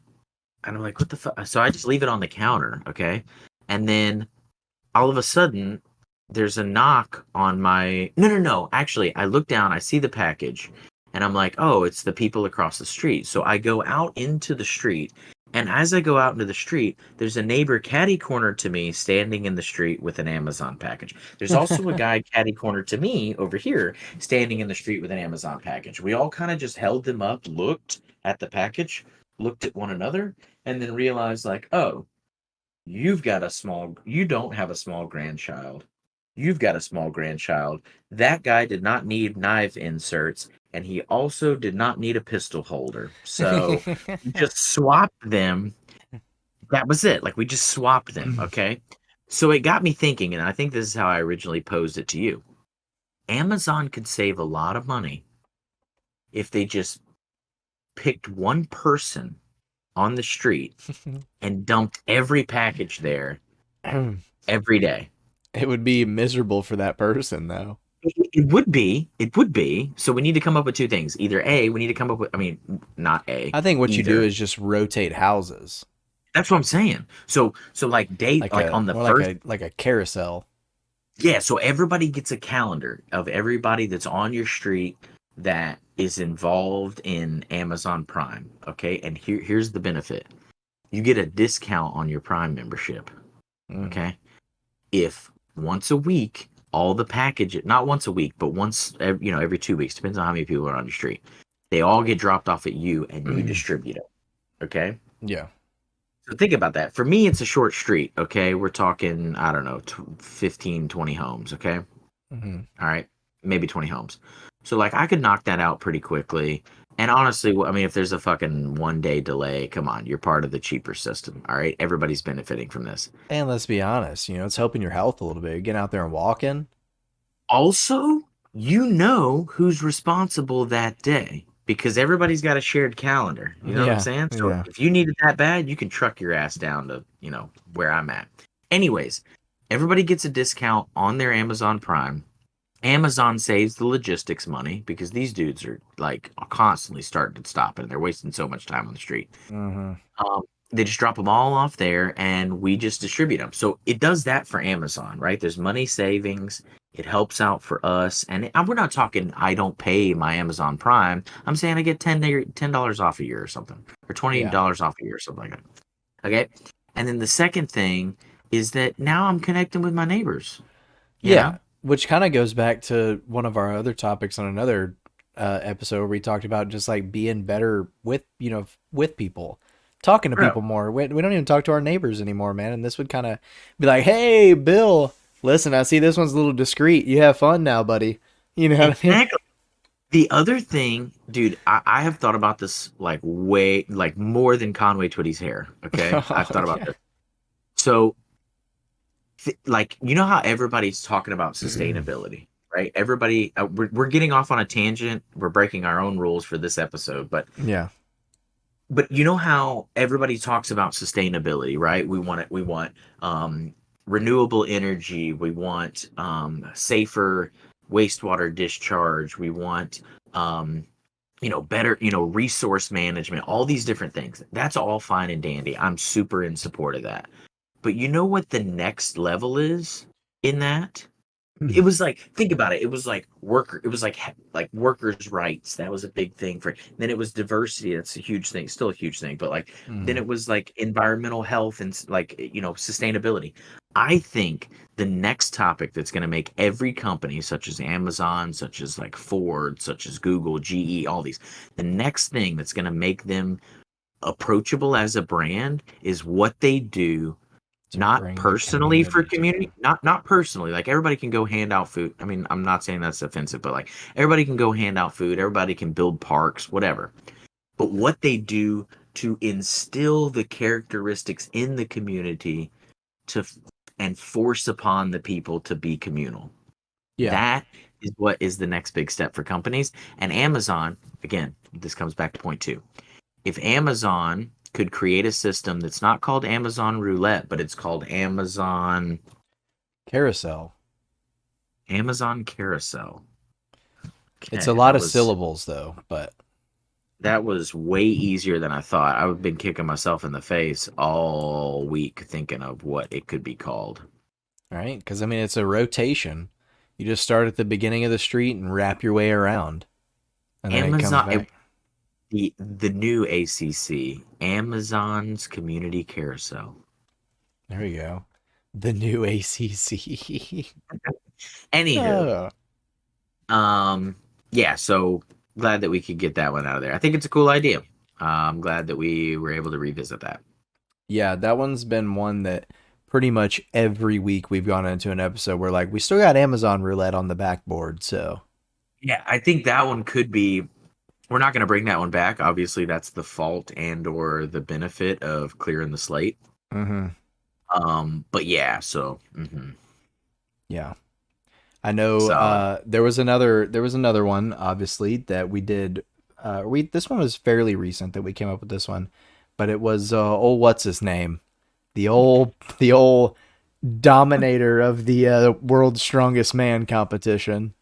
and I'm like, what the fuck? So I just leave it on the counter, okay? And then all of a sudden, there's a knock on my. No, no, no. Actually, I look down, I see the package, and I'm like, oh, it's the people across the street. So I go out into the street. And as I go out into the street, there's a neighbor catty corner to me standing in the street with an Amazon package. There's also a guy catty corner to me over here standing in the street with an Amazon package. We all kind of just held them up, looked at the package, looked at one another, and then realized, like, oh, you don't have a small grandchild. You've got a small grandchild. That guy did not need knife inserts, and he also did not need a pistol holder. So we just swapped them. That was it. Like we just swapped them. Okay. So it got me thinking, and I think this is how I originally posed it to you. Amazon could save a lot of money if they just picked one person on the street and dumped every package there every day. It would be miserable for that person, though. It would be. It would be. So we need to come up with two things. Either A, we need to come up with, I mean, not A, I think what you do either. is just rotate houses, That's what I'm saying. So like day, like like a on the more like first, a carousel. yeah. So everybody gets a calendar of everybody that's on your street that is involved in Amazon Prime. Okay. And here's the benefit. You get a discount on your Prime membership. Mm. Okay. If once a week, all the package, not once a week, but once, every 2 weeks, depends on how many people are on your street, they all get dropped off at you and you distribute it. Okay. Yeah. So think about that. For me, it's a short street. Okay. We're talking, I don't know, 15, 20 homes. Okay. Hmm. All right. Maybe 20 homes. So, like, I could knock that out pretty quickly. And honestly, I mean, if there's a fucking 1 day delay, come on, you're part of the cheaper system. All right. Everybody's benefiting from this. And let's be honest, it's helping your health a little bit. Getting out there and walking. Also, you know who's responsible that day because everybody's got a shared calendar. You know what I'm Yeah. saying? So Yeah. if you need it that bad, you can truck your ass down to, where I'm at. Anyways, everybody gets a discount on their Amazon Prime. Amazon saves the logistics money because these dudes are like constantly starting and stopping. They're wasting so much time on the street. Hmm. Um, they just drop them all off there and we just distribute them. So it does that for Amazon, right? There's money savings It helps out for us, and we're not talking. I don't pay my Amazon Prime. I'm saying I get $10 off a year or something, or twenty Yeah. dollars off a year or something like that. Okay, and then the second thing is that now I'm connecting with my neighbors. You Yeah, know, which kind of goes back to one of our other topics on another episode where we talked about just like being better with, with people, talking to bro. people more. We don't even talk to our neighbors anymore, man. And this would kind of be like, hey, Bill, listen, I see this one's a little discreet. You have fun now, buddy. You know what I mean? Exactly. The other thing, dude, I have thought about this like way, like more than Conway Twitty's hair. Okay, I've Oh, thought about yeah. this. So, like, you know how everybody's talking about sustainability, right? Everybody, we're getting off on a tangent. We're breaking our own rules for this episode, Yeah. but you know how everybody talks about sustainability, right? We want renewable energy, we want safer wastewater discharge, we want better, resource management, all these different things. That's all fine and dandy. I'm super in support of that. But you know what the next level is in that? It was like, think about it. It was like like workers' rights. That was a big thing for. Then it was diversity. That's a huge thing, still a huge thing. But like then Mhm. it was like environmental health and like sustainability. I think the next topic that's going to make every company, such as Amazon, such as like Ford, such as Google, GE, all these, the next thing that's going to make them approachable as a brand is what they do, To not bring the personally for community community, together. not personally. Like everybody can go hand out food. I mean, I'm not saying that's offensive, but like everybody can go hand out food, everybody can build parks, whatever. But what they do to instill the characteristics in the community to and force upon the people to be communal. Yeah. That is what is the next big step for companies. And Amazon, again, this comes back to point two. If Amazon could create a system that's not called Amazon Roulette, but it's called Carousel. Amazon Carousel. It's a Okay, lot of syllables though, but that was way easier than I thought. I've been kicking myself in the face all week thinking of what it could be called. right? Because I mean, it's a rotation. You just start at the beginning of the street and wrap your way around, and then it comes Amazon, back. the new ACC, Amazon's Community Carousel. There we go. The new ACC. Anywho, Oh. um, yeah. So glad that we could get that one out of there. I think it's a cool idea. I'm glad that we were able to revisit that. Yeah, that one's been one that pretty much every week we've gone into an episode where like we still got Amazon roulette on the backboard, so Yeah, I think that one could be. We're not going to bring that one back. Obviously, that's the fault and or the benefit of clearing the slate. hmm But yeah, so yeah. I know solid. there was another one obviously that we did we this one was fairly recent that we came up with this one, but it was old what's his name? The old dominator of the world's strongest man competition.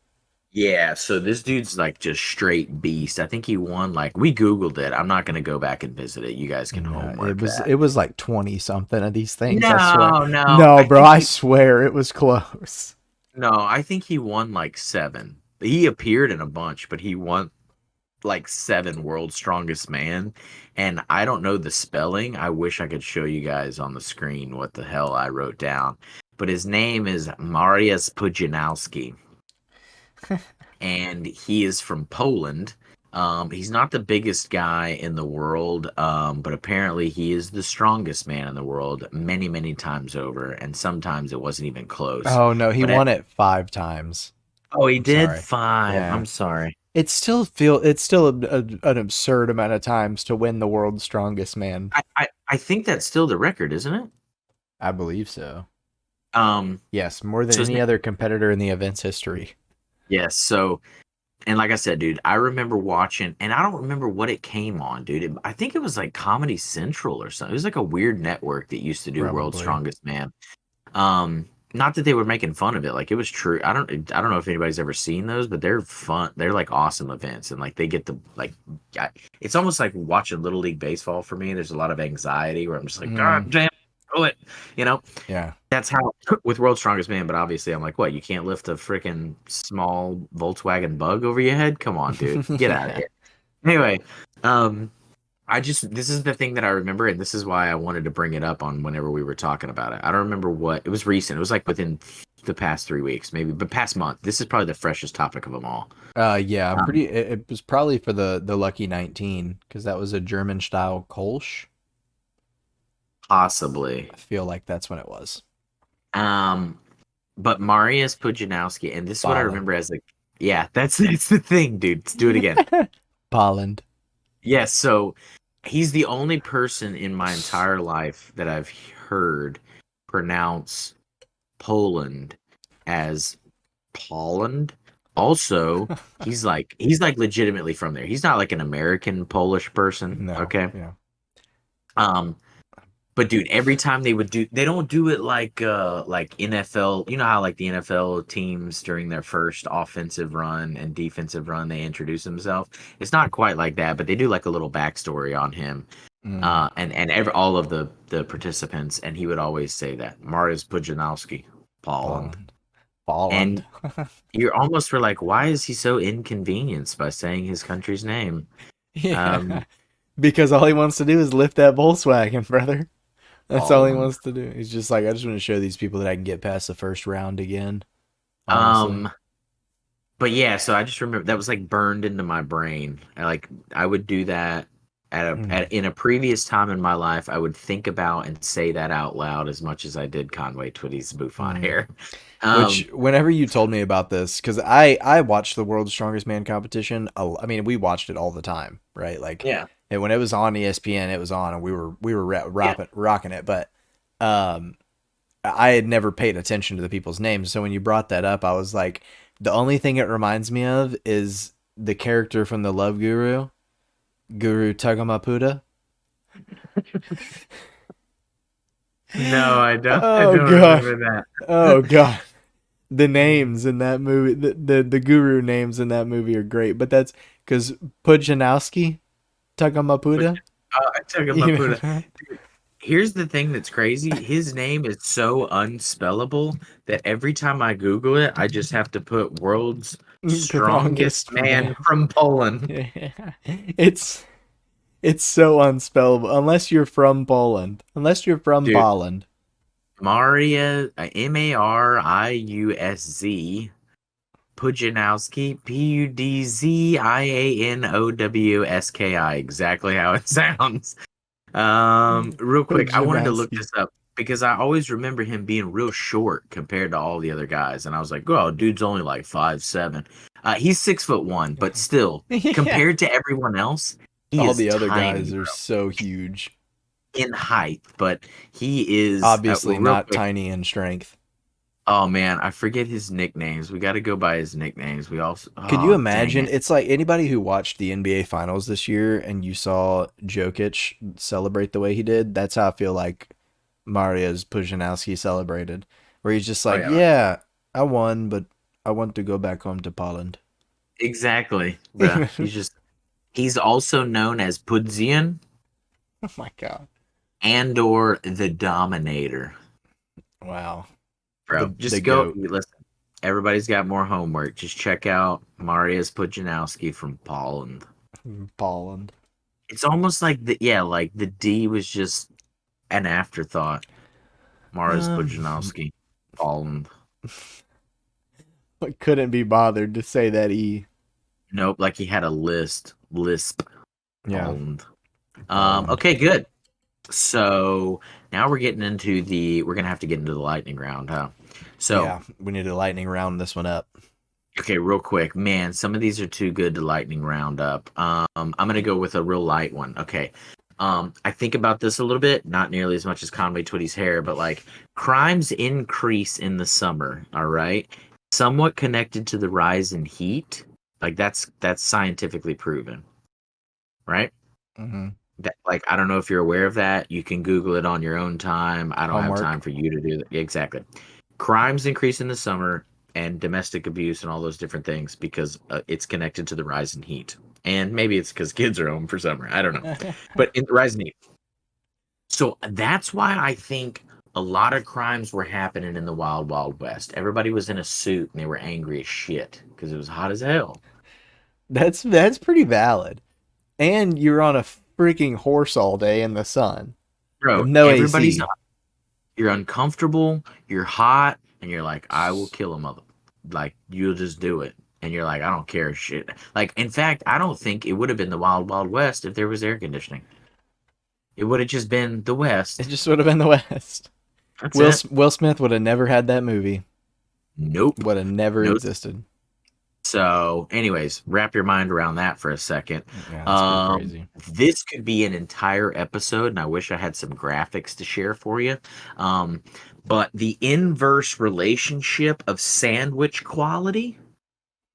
Yeah, so this dude's like just straight beast. I think he won like we Googled it. I'm not going to go back and visit it. You guys can No, it homework was that. it was like 20 something of these things, I swear. No, no. No, I bro, think I he swear it was close. no, I think he won like seven. He appeared in a bunch, but he won like seven World's Strongest Man. And I don't know the spelling. I wish I could show you guys on the screen what the hell I wrote down. But his name is Mariusz Pudzianowski, and he is from Poland. He's not the biggest guy in the world, but apparently he is the strongest man in the world many, many times over. And sometimes it wasn't even close. Oh no, he But at, won it 5 times. oh, he I'm did sorry. five. Yeah. I'm sorry. It's still an absurd amount of times to win the world's strongest man. I think that's still the record, isn't it? I believe so. Um, Yes, more than so his any other competitor in the event's history. yes. So, and like I said, dude, I remember watching, and I don't remember what it came on, dude. I think it was like Comedy Central or something. It was like a weird network that used to do World's Probably. Strongest Man. Not that they were making fun of it, like it was true. I don't know if anybody's ever seen those, but they're fun. They're like awesome events, and like they get the like, it's almost like watching Little League baseball for me. There's a lot of anxiety where I'm just like, Mm, God damn. throw it. You know, Yeah. that's how with World's Strongest Man. But obviously, I'm like, what? You can't lift a freaking small Volkswagen Bug over your head? Come on, dude, get out of Yeah. here. Anyway, um, this is the thing that I remember, and this is why I wanted to bring it up on whenever we were talking about it. I don't remember what it was recent. It was like within the past 3 weeks, maybe, but past month. This is probably the freshest topic of them all. Yeah, I'm Um, pretty. It was probably for the Lucky 19 because that was a German style Kolsch. Possibly. I feel like that's when it was. Um, but Marius Pujanowski, and this is what I Bolland. remember as like, yeah, that's the thing, dude. Let's do it again. Bolland. Yes, so he's the only person in my entire life that I've heard pronounce Poland as Poland. Also, he's like legitimately from there. He's not like an American Polish person, No. okay? Yeah. Um, but dude, every time they don't do it like NFL, you know how like the NFL teams during their first offensive run and defensive run they introduce themselves. It's not quite like that, but they do like a little backstory on him. Mm, And all of the participants, and he would always say that Mariusz Pudzianowski, Poland. Bolland. Bolland. And you're almost were like, why is he so inconvenienced by saying his country's name? Yeah. Um, Because all he wants to do is lift that Volkswagen, brother. That's all he Poland. wants to do. He's just like, I just want to show these people that I can get past the first round again. Honestly. Um, but yeah, so I just remember that was like burned into my brain. I would do that Mm. in a previous time in my life. I would think about and say that out loud as much as I did Conway Twitty's bouffant Mm. hair. Which, Um, whenever you told me about this, because I watched the World's Strongest Man competition. I mean, we watched it all the time, right? Like, yeah, and when it was on ESPN, it was on, and we were yeah. rocking it. But um, I had never paid attention to the people's names, so when you brought that up, I was like, the only thing it reminds me of is the character from the Love Guru, Guru Tagamaputa. No, I don't. I Oh don't god. remember that. Oh god. The names in that movie, the guru names in that movie are great. But that's because Pujanowski, But Tagamaputa. I took him up. You know? Here's the thing that's crazy. His name is so unspellable that every time I Google it, I just have to put world's strongest Strongest man man. from Poland. It's it's so unspellable unless you're from Poland. Unless you're from Dude, Poland. Maria, Mariusz Pudzianowski, Pudzianowski, exactly how it sounds. Real quick, I wanted to look Pujanowski. this up because I always remember him being real short compared to all the other guys, and I was like, "Oh, dude's only like 5'7". He's 6'1", but still, Yeah. compared to everyone else, he All is the other guys tiny, are bro, so huge. in height. But he is Obviously real not quick. tiny in strength. Oh man, I forget his nicknames. We got to go by his nicknames. We also. Could you Oh dang imagine? it. It's like anybody who watched the NBA Finals this year and you saw Jokic celebrate the way he did. That's how I feel like Mariusz Pujanowski celebrated, where he's just Oh like, yeah, "Yeah, I won, but I want to go back home to Poland." exactly, bruh. Oh He's also known as Pudzian my god! and or the Dominator. Wow, Bro, the just go goat, listen. Everybody's got more homework. Just check out Mariusz Pudzianowski from Poland. Poland. It's almost like like the D was just an afterthought. Mariusz Um, Pudzianowski, Poland. I couldn't be bothered to say that E. Nope, like he had a lisp, Yeah, Poland. Poland. Okay, good. So now we're gonna have to get into the lightning round, huh? So Yeah, we need a lightning round this one up. okay, real quick, man. Some of these are too good to lightning round up. I'm gonna go with a real light one. Okay. I think about this a little bit, not nearly as much as Conway Twitty's hair, but like crimes increase in the summer. All right, somewhat connected to the rise in heat. Like that's scientifically proven, right? Hmm. That like I don't know if you're aware of that. You can Google it on your own time. I don't have time Homework. for you to do that. Exactly. Crimes increase in the summer and domestic abuse and all those different things because it's connected to the rise in heat. And maybe it's because kids are home for summer. I don't know. But in the rise in heat. So that's why I think a lot of crimes were happening in the Wild Wild West. Everybody was in a suit and they were angry as shit because it was hot as hell. That's pretty valid. And you're on a freaking horse all day in the sun with Bro, no everybody's AC. you're uncomfortable, you're hot, and you're like, I will kill a mother. Like, you'll just do it. And you're like, I don't care shit. Like, in fact, I don't think it would have been the Wild Wild West if there was air conditioning. It would have just been the It West. just would have been the West. That's it. Will Smith would have never had that movie. Nope. Would have never Nope. existed. So, anyways, wrap your mind around that for a second. Yeah, that's pretty crazy. This could be an entire episode, and I wish I had some graphics to share for you. But the inverse relationship of sandwich quality,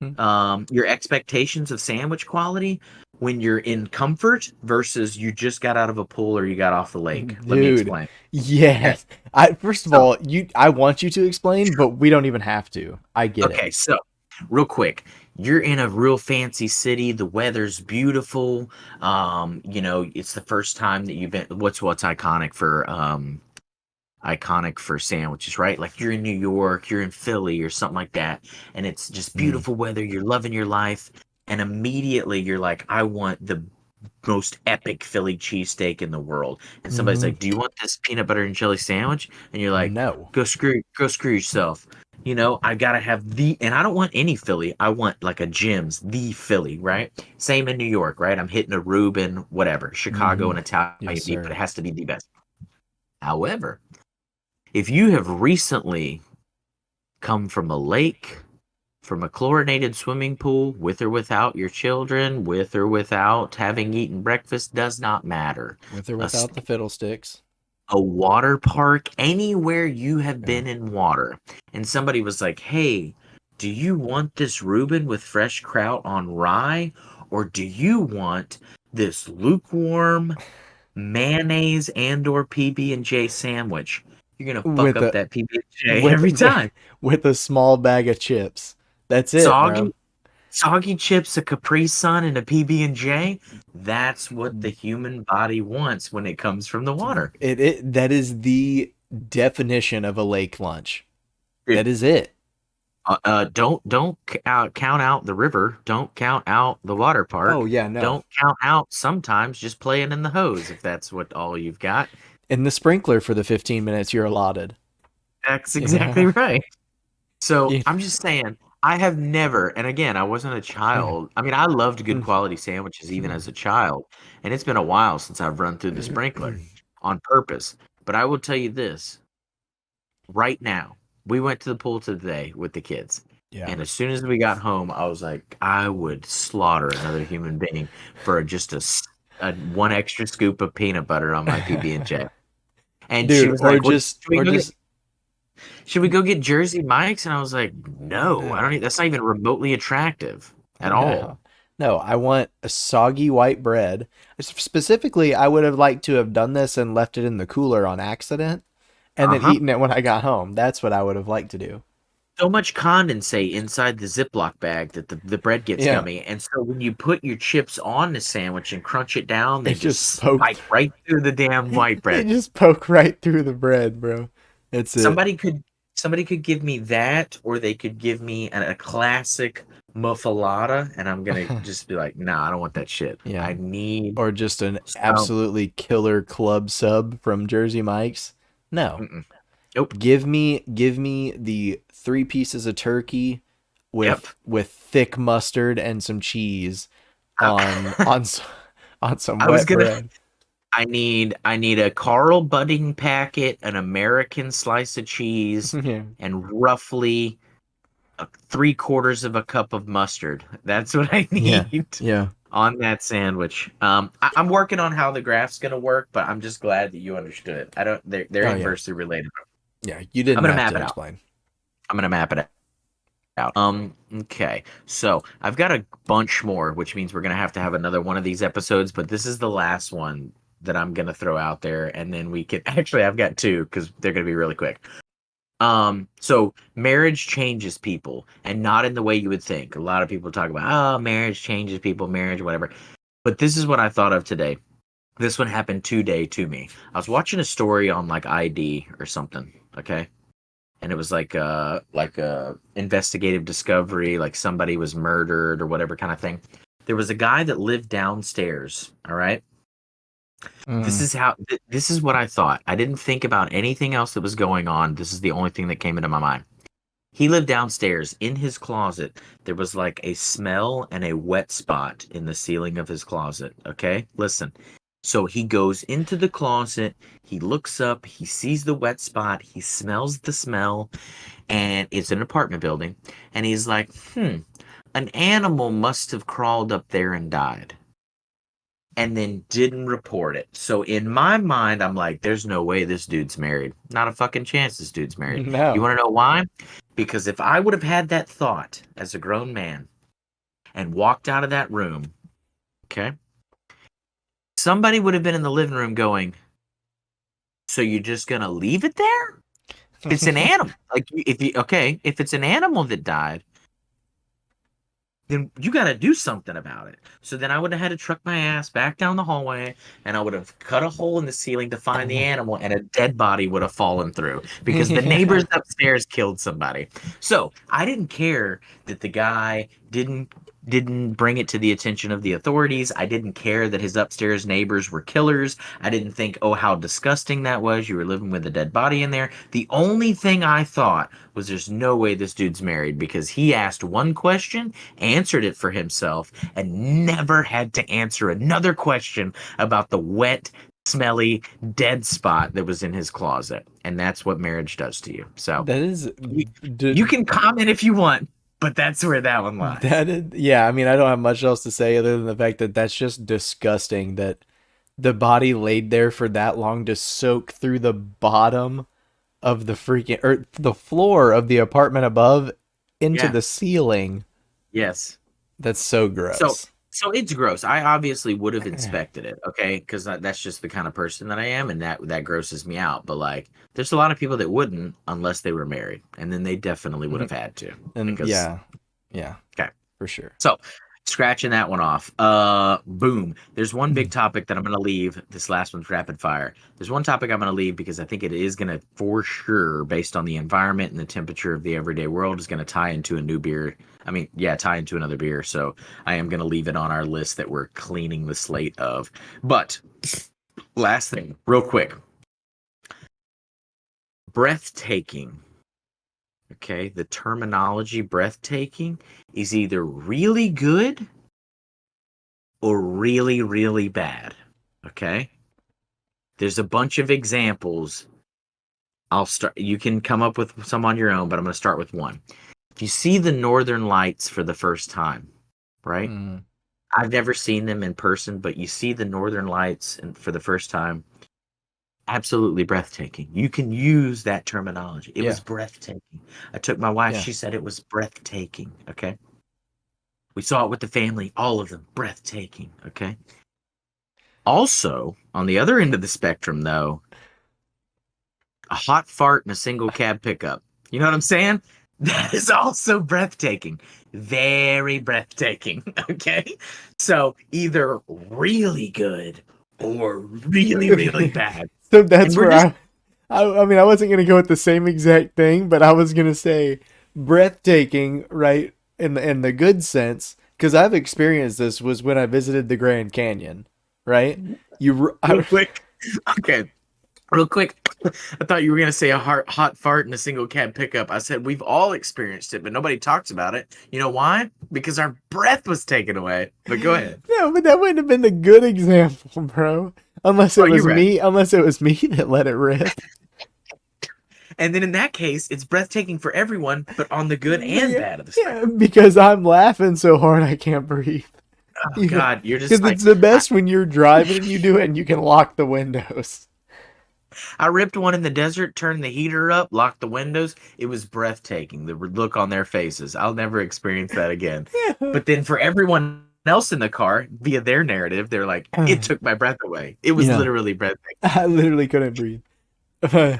your expectations of sandwich quality when you're in comfort versus you just got out of a pool or you got off the lake. Let me Dude, explain. yes. I first of So- all, I want you to explain, but we don't even have to. I get Okay, it. so real quick, you're in a real fancy city. The weather's beautiful. It's the first time that you've been. What's iconic for sandwiches, right? Like you're in New York, you're in Philly, or something like that, and it's just beautiful weather. You're loving your life, and immediately you're like, I want the most epic Philly cheesesteak in the world. And somebody's Mhm. like, do you want this peanut butter and jelly sandwich? And you're like, No. go screw yourself. I gotta have and I don't want any Philly. I want like a Jim's, the Philly, right? Same in New York, right? I'm hitting a Reuben, whatever, Chicago and Italian Yes, beef, but sir. it has to be the best. However, if you have recently come from a lake, from a chlorinated swimming pool, with or without your children, with or without having eaten breakfast, does not matter. With or A without the fiddlesticks. a water park, anywhere you have been in water, and somebody was like, hey, do you want this Reuben with fresh kraut on rye, or do you want this lukewarm mayonnaise and or PB&J sandwich? You're gonna fuck With up a that PB&J with every time. with a small bag of chips. That's it, bro. Soggy chips, a Capri Sun, and a PB&J. That's what the human body wants when it comes from the water. That is the definition of a lake lunch. Dude. That is it. Don't count out the river. Don't count out the water park. Oh yeah, no. Don't count out sometimes just playing in the hose if that's what all you've got. And the sprinkler for the 15 minutes you're allotted. That's exactly right. So Yeah. I'm just saying, I have never, and again, I wasn't a child. I mean, I loved good quality sandwiches even as a child, and it's been a while since I've run through the sprinkler on purpose. But I will tell you this, right now, we went to the pool today with the kids. Yeah. And as soon as we got home, I was like, I would slaughter another human being for just a one extra scoop of peanut butter on my PB&J. And Dude, she was like, should we go get Jersey Mike's? And I was like, no, I don't need, that's not even remotely attractive at all. No, I want a soggy white bread. Specifically, I would have liked to have done this and left it in the cooler on accident and then eaten it when I got home. That's what I would have liked to do. So much condensate inside the Ziploc bag that the bread gets gummy. And so when you put your chips on the sandwich and crunch it down, they just spike right through the damn white bread. They just poke right through the bread, bro. It's Somebody could give me that, or they could give me a classic muffalata, and I'm gonna just be like, nah, I don't want that shit. Yeah. I need or just an absolutely killer club sub from Jersey Mike's. No. Nope. Give me the 3 pieces of turkey with thick mustard and some cheese on some wet bread. I need a Carl Budding packet, an American slice of cheese, and roughly 3/4 of a cup of mustard. That's what I need. Yeah. On that sandwich. I'm working on how the graph's gonna work, but I'm just glad that you understood it. They're inversely related. Yeah, you didn't have to explain. I'm gonna map it out. Okay. So I've got a bunch more, which means we're gonna have to have another one of these episodes, but this is the last one that I'm gonna throw out there, and then we can actually I've got 2 because they're gonna be really quick. So marriage changes people, and not in the way you would think. A lot of people talk about, oh, marriage changes people, marriage, whatever. But this is what I thought of today. This one happened today to me. I was watching a story on like ID or something, okay? And it was like a investigative discovery, like somebody was murdered or whatever kind of thing. There was a guy that lived downstairs, all right? Mm. This is what I thought. I didn't think about anything else that was going on. This is the only thing that came into my mind. He lived downstairs. In his closet, there was like a smell and a wet spot in the ceiling of his closet. Okay, listen. So he goes into the closet, he looks up, he sees the wet spot, he smells the smell, and it's an apartment building. And he's like, an animal must have crawled up there and died. And then didn't report it. So in my mind, I'm like, there's no way this dude's married. Not a fucking chance this dude's married. You No. want to know why? Because if I would have had that thought as a grown man and walked out of that room, okay, somebody would have been in the living room going, so you're just gonna leave it there? It's an animal. Like if it's an animal that died, then you got to do something about it. So then I would have had to truck my ass back down the hallway, and I would have cut a hole in the ceiling to find the animal, and a dead body would have fallen through because the Yeah. neighbors upstairs killed somebody. So I didn't care that the guy didn't bring it to the attention of the authorities. I didn't care that his upstairs neighbors were killers. I didn't think, oh, how disgusting that was. You were living with a dead body in there. The only thing I thought was there's no way this dude's married because he asked one question, answered it for himself, and never had to answer another question about the wet, smelly, dead spot that was in his closet. And that's what marriage does to you. So That is, you can comment if you want, but that's where that one lies. that is, yeah. I mean, I don't have much else to say other than the fact that that's just disgusting that the body laid there for that long to soak through the bottom of the freaking or the floor of the apartment above into Yeah. the ceiling. Yes. That's so So gross. so it's gross. I obviously would have inspected it, okay? Because that's just the kind of person that I am, and that grosses me out. But like, there's a lot of people that wouldn't unless they were married, and then they definitely would have had to. And Because yeah, yeah, okay, for sure. so scratching that one off. Boom. There's one big topic that I'm gonna leave. This last one's rapid fire. There's one topic I'm gonna leave because I think it is gonna, for sure, based on the environment and the temperature of the everyday world, is gonna tie into a new beer. I mean, yeah, tie into another beer. So I am gonna leave it on our list that we're cleaning the slate of. But last thing, real quick. Breathtaking. Okay, the terminology breathtaking is either really good or really, really bad. Okay? There's a bunch of examples. I'll start. You can come up with some on your own, but I'm going to start with one. If you see the Northern Lights for the first time, right? Mm, I've never seen them in person, but you see the Northern Lights for the first time. Absolutely breathtaking. You can use that terminology. It yeah, was breathtaking. I took my wife. yeah. She said it was breathtaking. Okay. We saw it with the family, all of them, breathtaking. Okay. Also, on the other end of the spectrum, though, a hot fart in a single cab pickup. You know what I'm saying? That is also breathtaking. Very breathtaking. Okay. So either really good or really, really bad. So And that's we're where just, I mean, I wasn't gonna go with the same exact thing, but I was gonna say breathtaking, right? In the good sense, because I've experienced this was when I visited the Grand Canyon, right? real quick. Okay. Real quick, I thought you were gonna say a hot fart in a single cab pickup. I said we've all experienced it, but nobody talks about it. You know why? Because our breath was taken away. But go ahead. No, but that wouldn't have been the good example, bro. Unless Oh, it you're was right. me, unless it was me that let it rip. And then in that case, it's breathtaking for everyone, but on the good and Yeah, bad of the yeah, spectrum. because I'm laughing so hard I can't breathe. Oh Yeah, God, you're just because like it's the I, best when you're driving and you do it and you can lock the windows. I ripped one in the desert, turned the heater up, locked the windows. It was breathtaking. The look on their faces. I'll never experience that again. But then for everyone else in the car, via their narrative, they're like, it took my breath away. It was Yeah, literally breathtaking. I literally couldn't breathe. So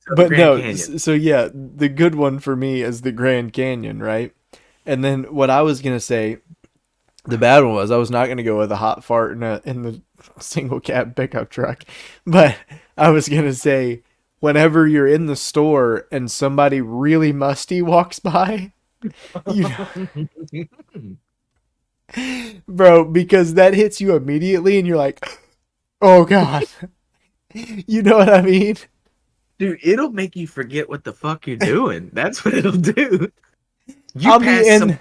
the But Grand no, Canyon. so yeah, the good one for me is the Grand Canyon, right? And then what I was gonna say, the bad one was I was not gonna go with a hot fart in the single cab pickup truck. But I was gonna say, whenever you're in the store and somebody really musty walks by, you bro, because that hits you immediately, and you're like, oh god, you know what I mean? Dude, it'll make you forget what the fuck you're doing. That's what it'll do. I'll be in.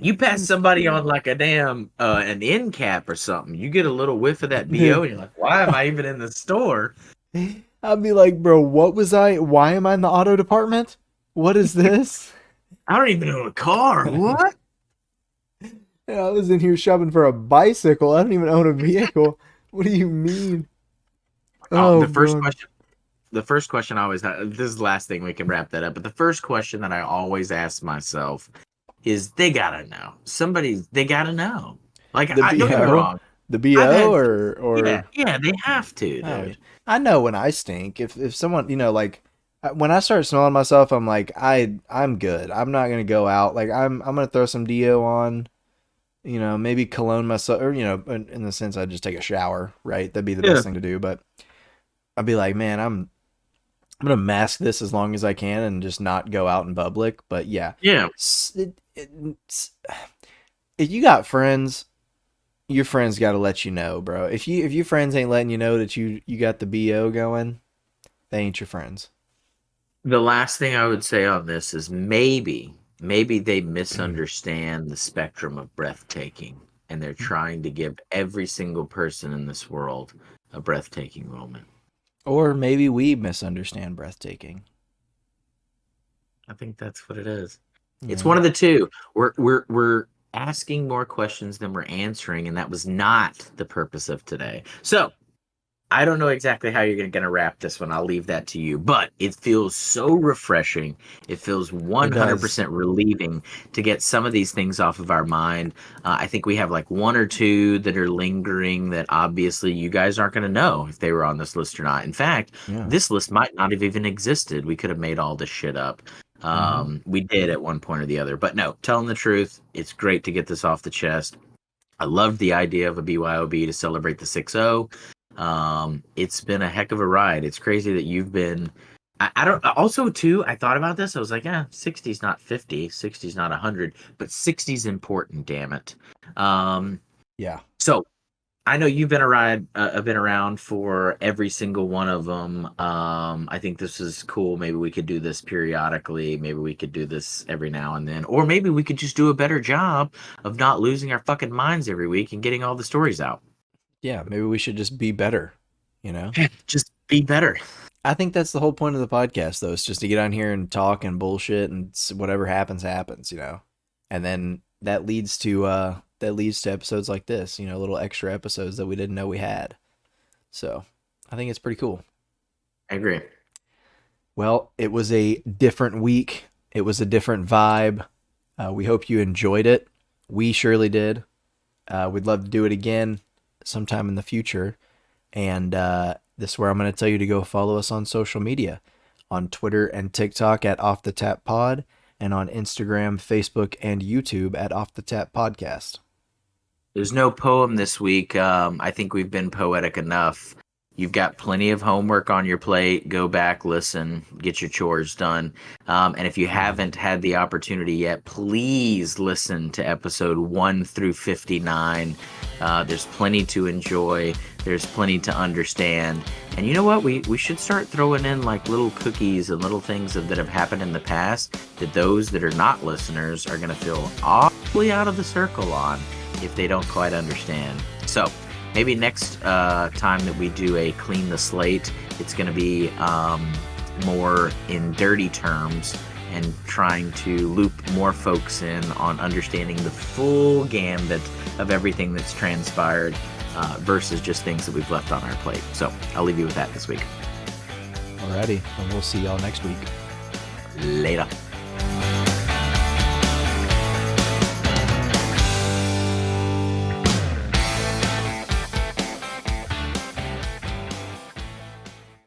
You pass somebody on like a damn an end cap or something. You get a little whiff of that BO, Dude. and you're like, "Why am I even in the store?" I'll be like, bro, what was I? Why am I in the auto department? What is this? I don't even own a car. What? Yeah, I was in here shopping for a bicycle. I don't even own a vehicle. What do you mean? Oh, God. The first question I always have. This is the last thing we can wrap that up. But the first question that I always ask myself is, they gotta know. They gotta know. Like, The don't get me BO? wrong. The I've had, BO or yeah, they have to, oh, dude. I know when I stink. If someone, like when I start smelling myself, I'm like, I'm good. I'm not gonna go out. Like I'm gonna throw some DO on, maybe cologne myself, or in the sense I just take a shower, right? That'd be the Yeah, best thing to do. But I'd be like, man, I'm gonna mask this as long as I can and just not go out in public. But yeah, yeah. if you got friends, your friends got to let you know, bro. If your friends ain't letting you know that you got the BO going, they ain't your friends. The last thing I would say on this is maybe they misunderstand the spectrum of breathtaking, and they're trying to give every single person in this world a breathtaking moment. Or maybe we misunderstand breathtaking. I think that's what it is. It's Yeah. one of the two. We're asking more questions than we're answering, and that was not the purpose of today. So I don't know exactly how you're going to wrap this one. I'll leave that to you. But it feels so refreshing. It feels It does. 100% relieving to get some of these things off of our mind. I think we have like one or two that are lingering that obviously you guys aren't going to know if they were on this list or not. In fact, Yeah. this list might not have even existed. We could have made all this shit up. Mm-hmm. We did at one point or the other. But no, telling the truth, it's great to get this off the chest. I love the idea of a BYOB to celebrate the 6-0. It's been a heck of a ride. It's crazy that you've been. I don't. Also, too, I thought about this. I was like, yeah, 60's not 50, 60's not 100, but 60's important. Damn it. Yeah. So I know you've been been around for every single one of them. I think this is cool. Maybe we could do this periodically. Maybe we could do this every now and then, or maybe we could just do a better job of not losing our fucking minds every week and getting all the stories out. Yeah. Maybe we should just be better. You know. Just be better. I think that's the whole point of the podcast, though. Is just to get on here and talk and bullshit, and whatever happens, happens. And then that leads to episodes like this. Little extra episodes that we didn't know we had. So I think it's pretty cool. I agree. Well, it was a different week. It was a different vibe. We hope you enjoyed it. We surely did. We'd love to do it again sometime in the future. And this is where I'm going to tell you to go follow us on social media, on Twitter and TikTok at Off the Tap Pod, and on Instagram, Facebook, and YouTube at Off the Tap Podcast. There's no poem this week. I think we've been poetic enough. You've got plenty of homework on your plate. Go back, listen, get your chores done. And if you haven't had the opportunity yet, please listen to episode 1 through 59. There's plenty to enjoy. There's plenty to understand. And you know what? We should start throwing in like little cookies and little things that have happened in the past that those that are not listeners are going to feel awfully out of the circle on if they don't quite understand. So maybe next time that we do a clean the slate, it's going to be more in dirty terms and trying to loop more folks in on understanding the full gambit of everything that's transpired versus just things that we've left on our plate. So I'll leave you with that this week. Alrighty, and we'll see y'all next week. Later.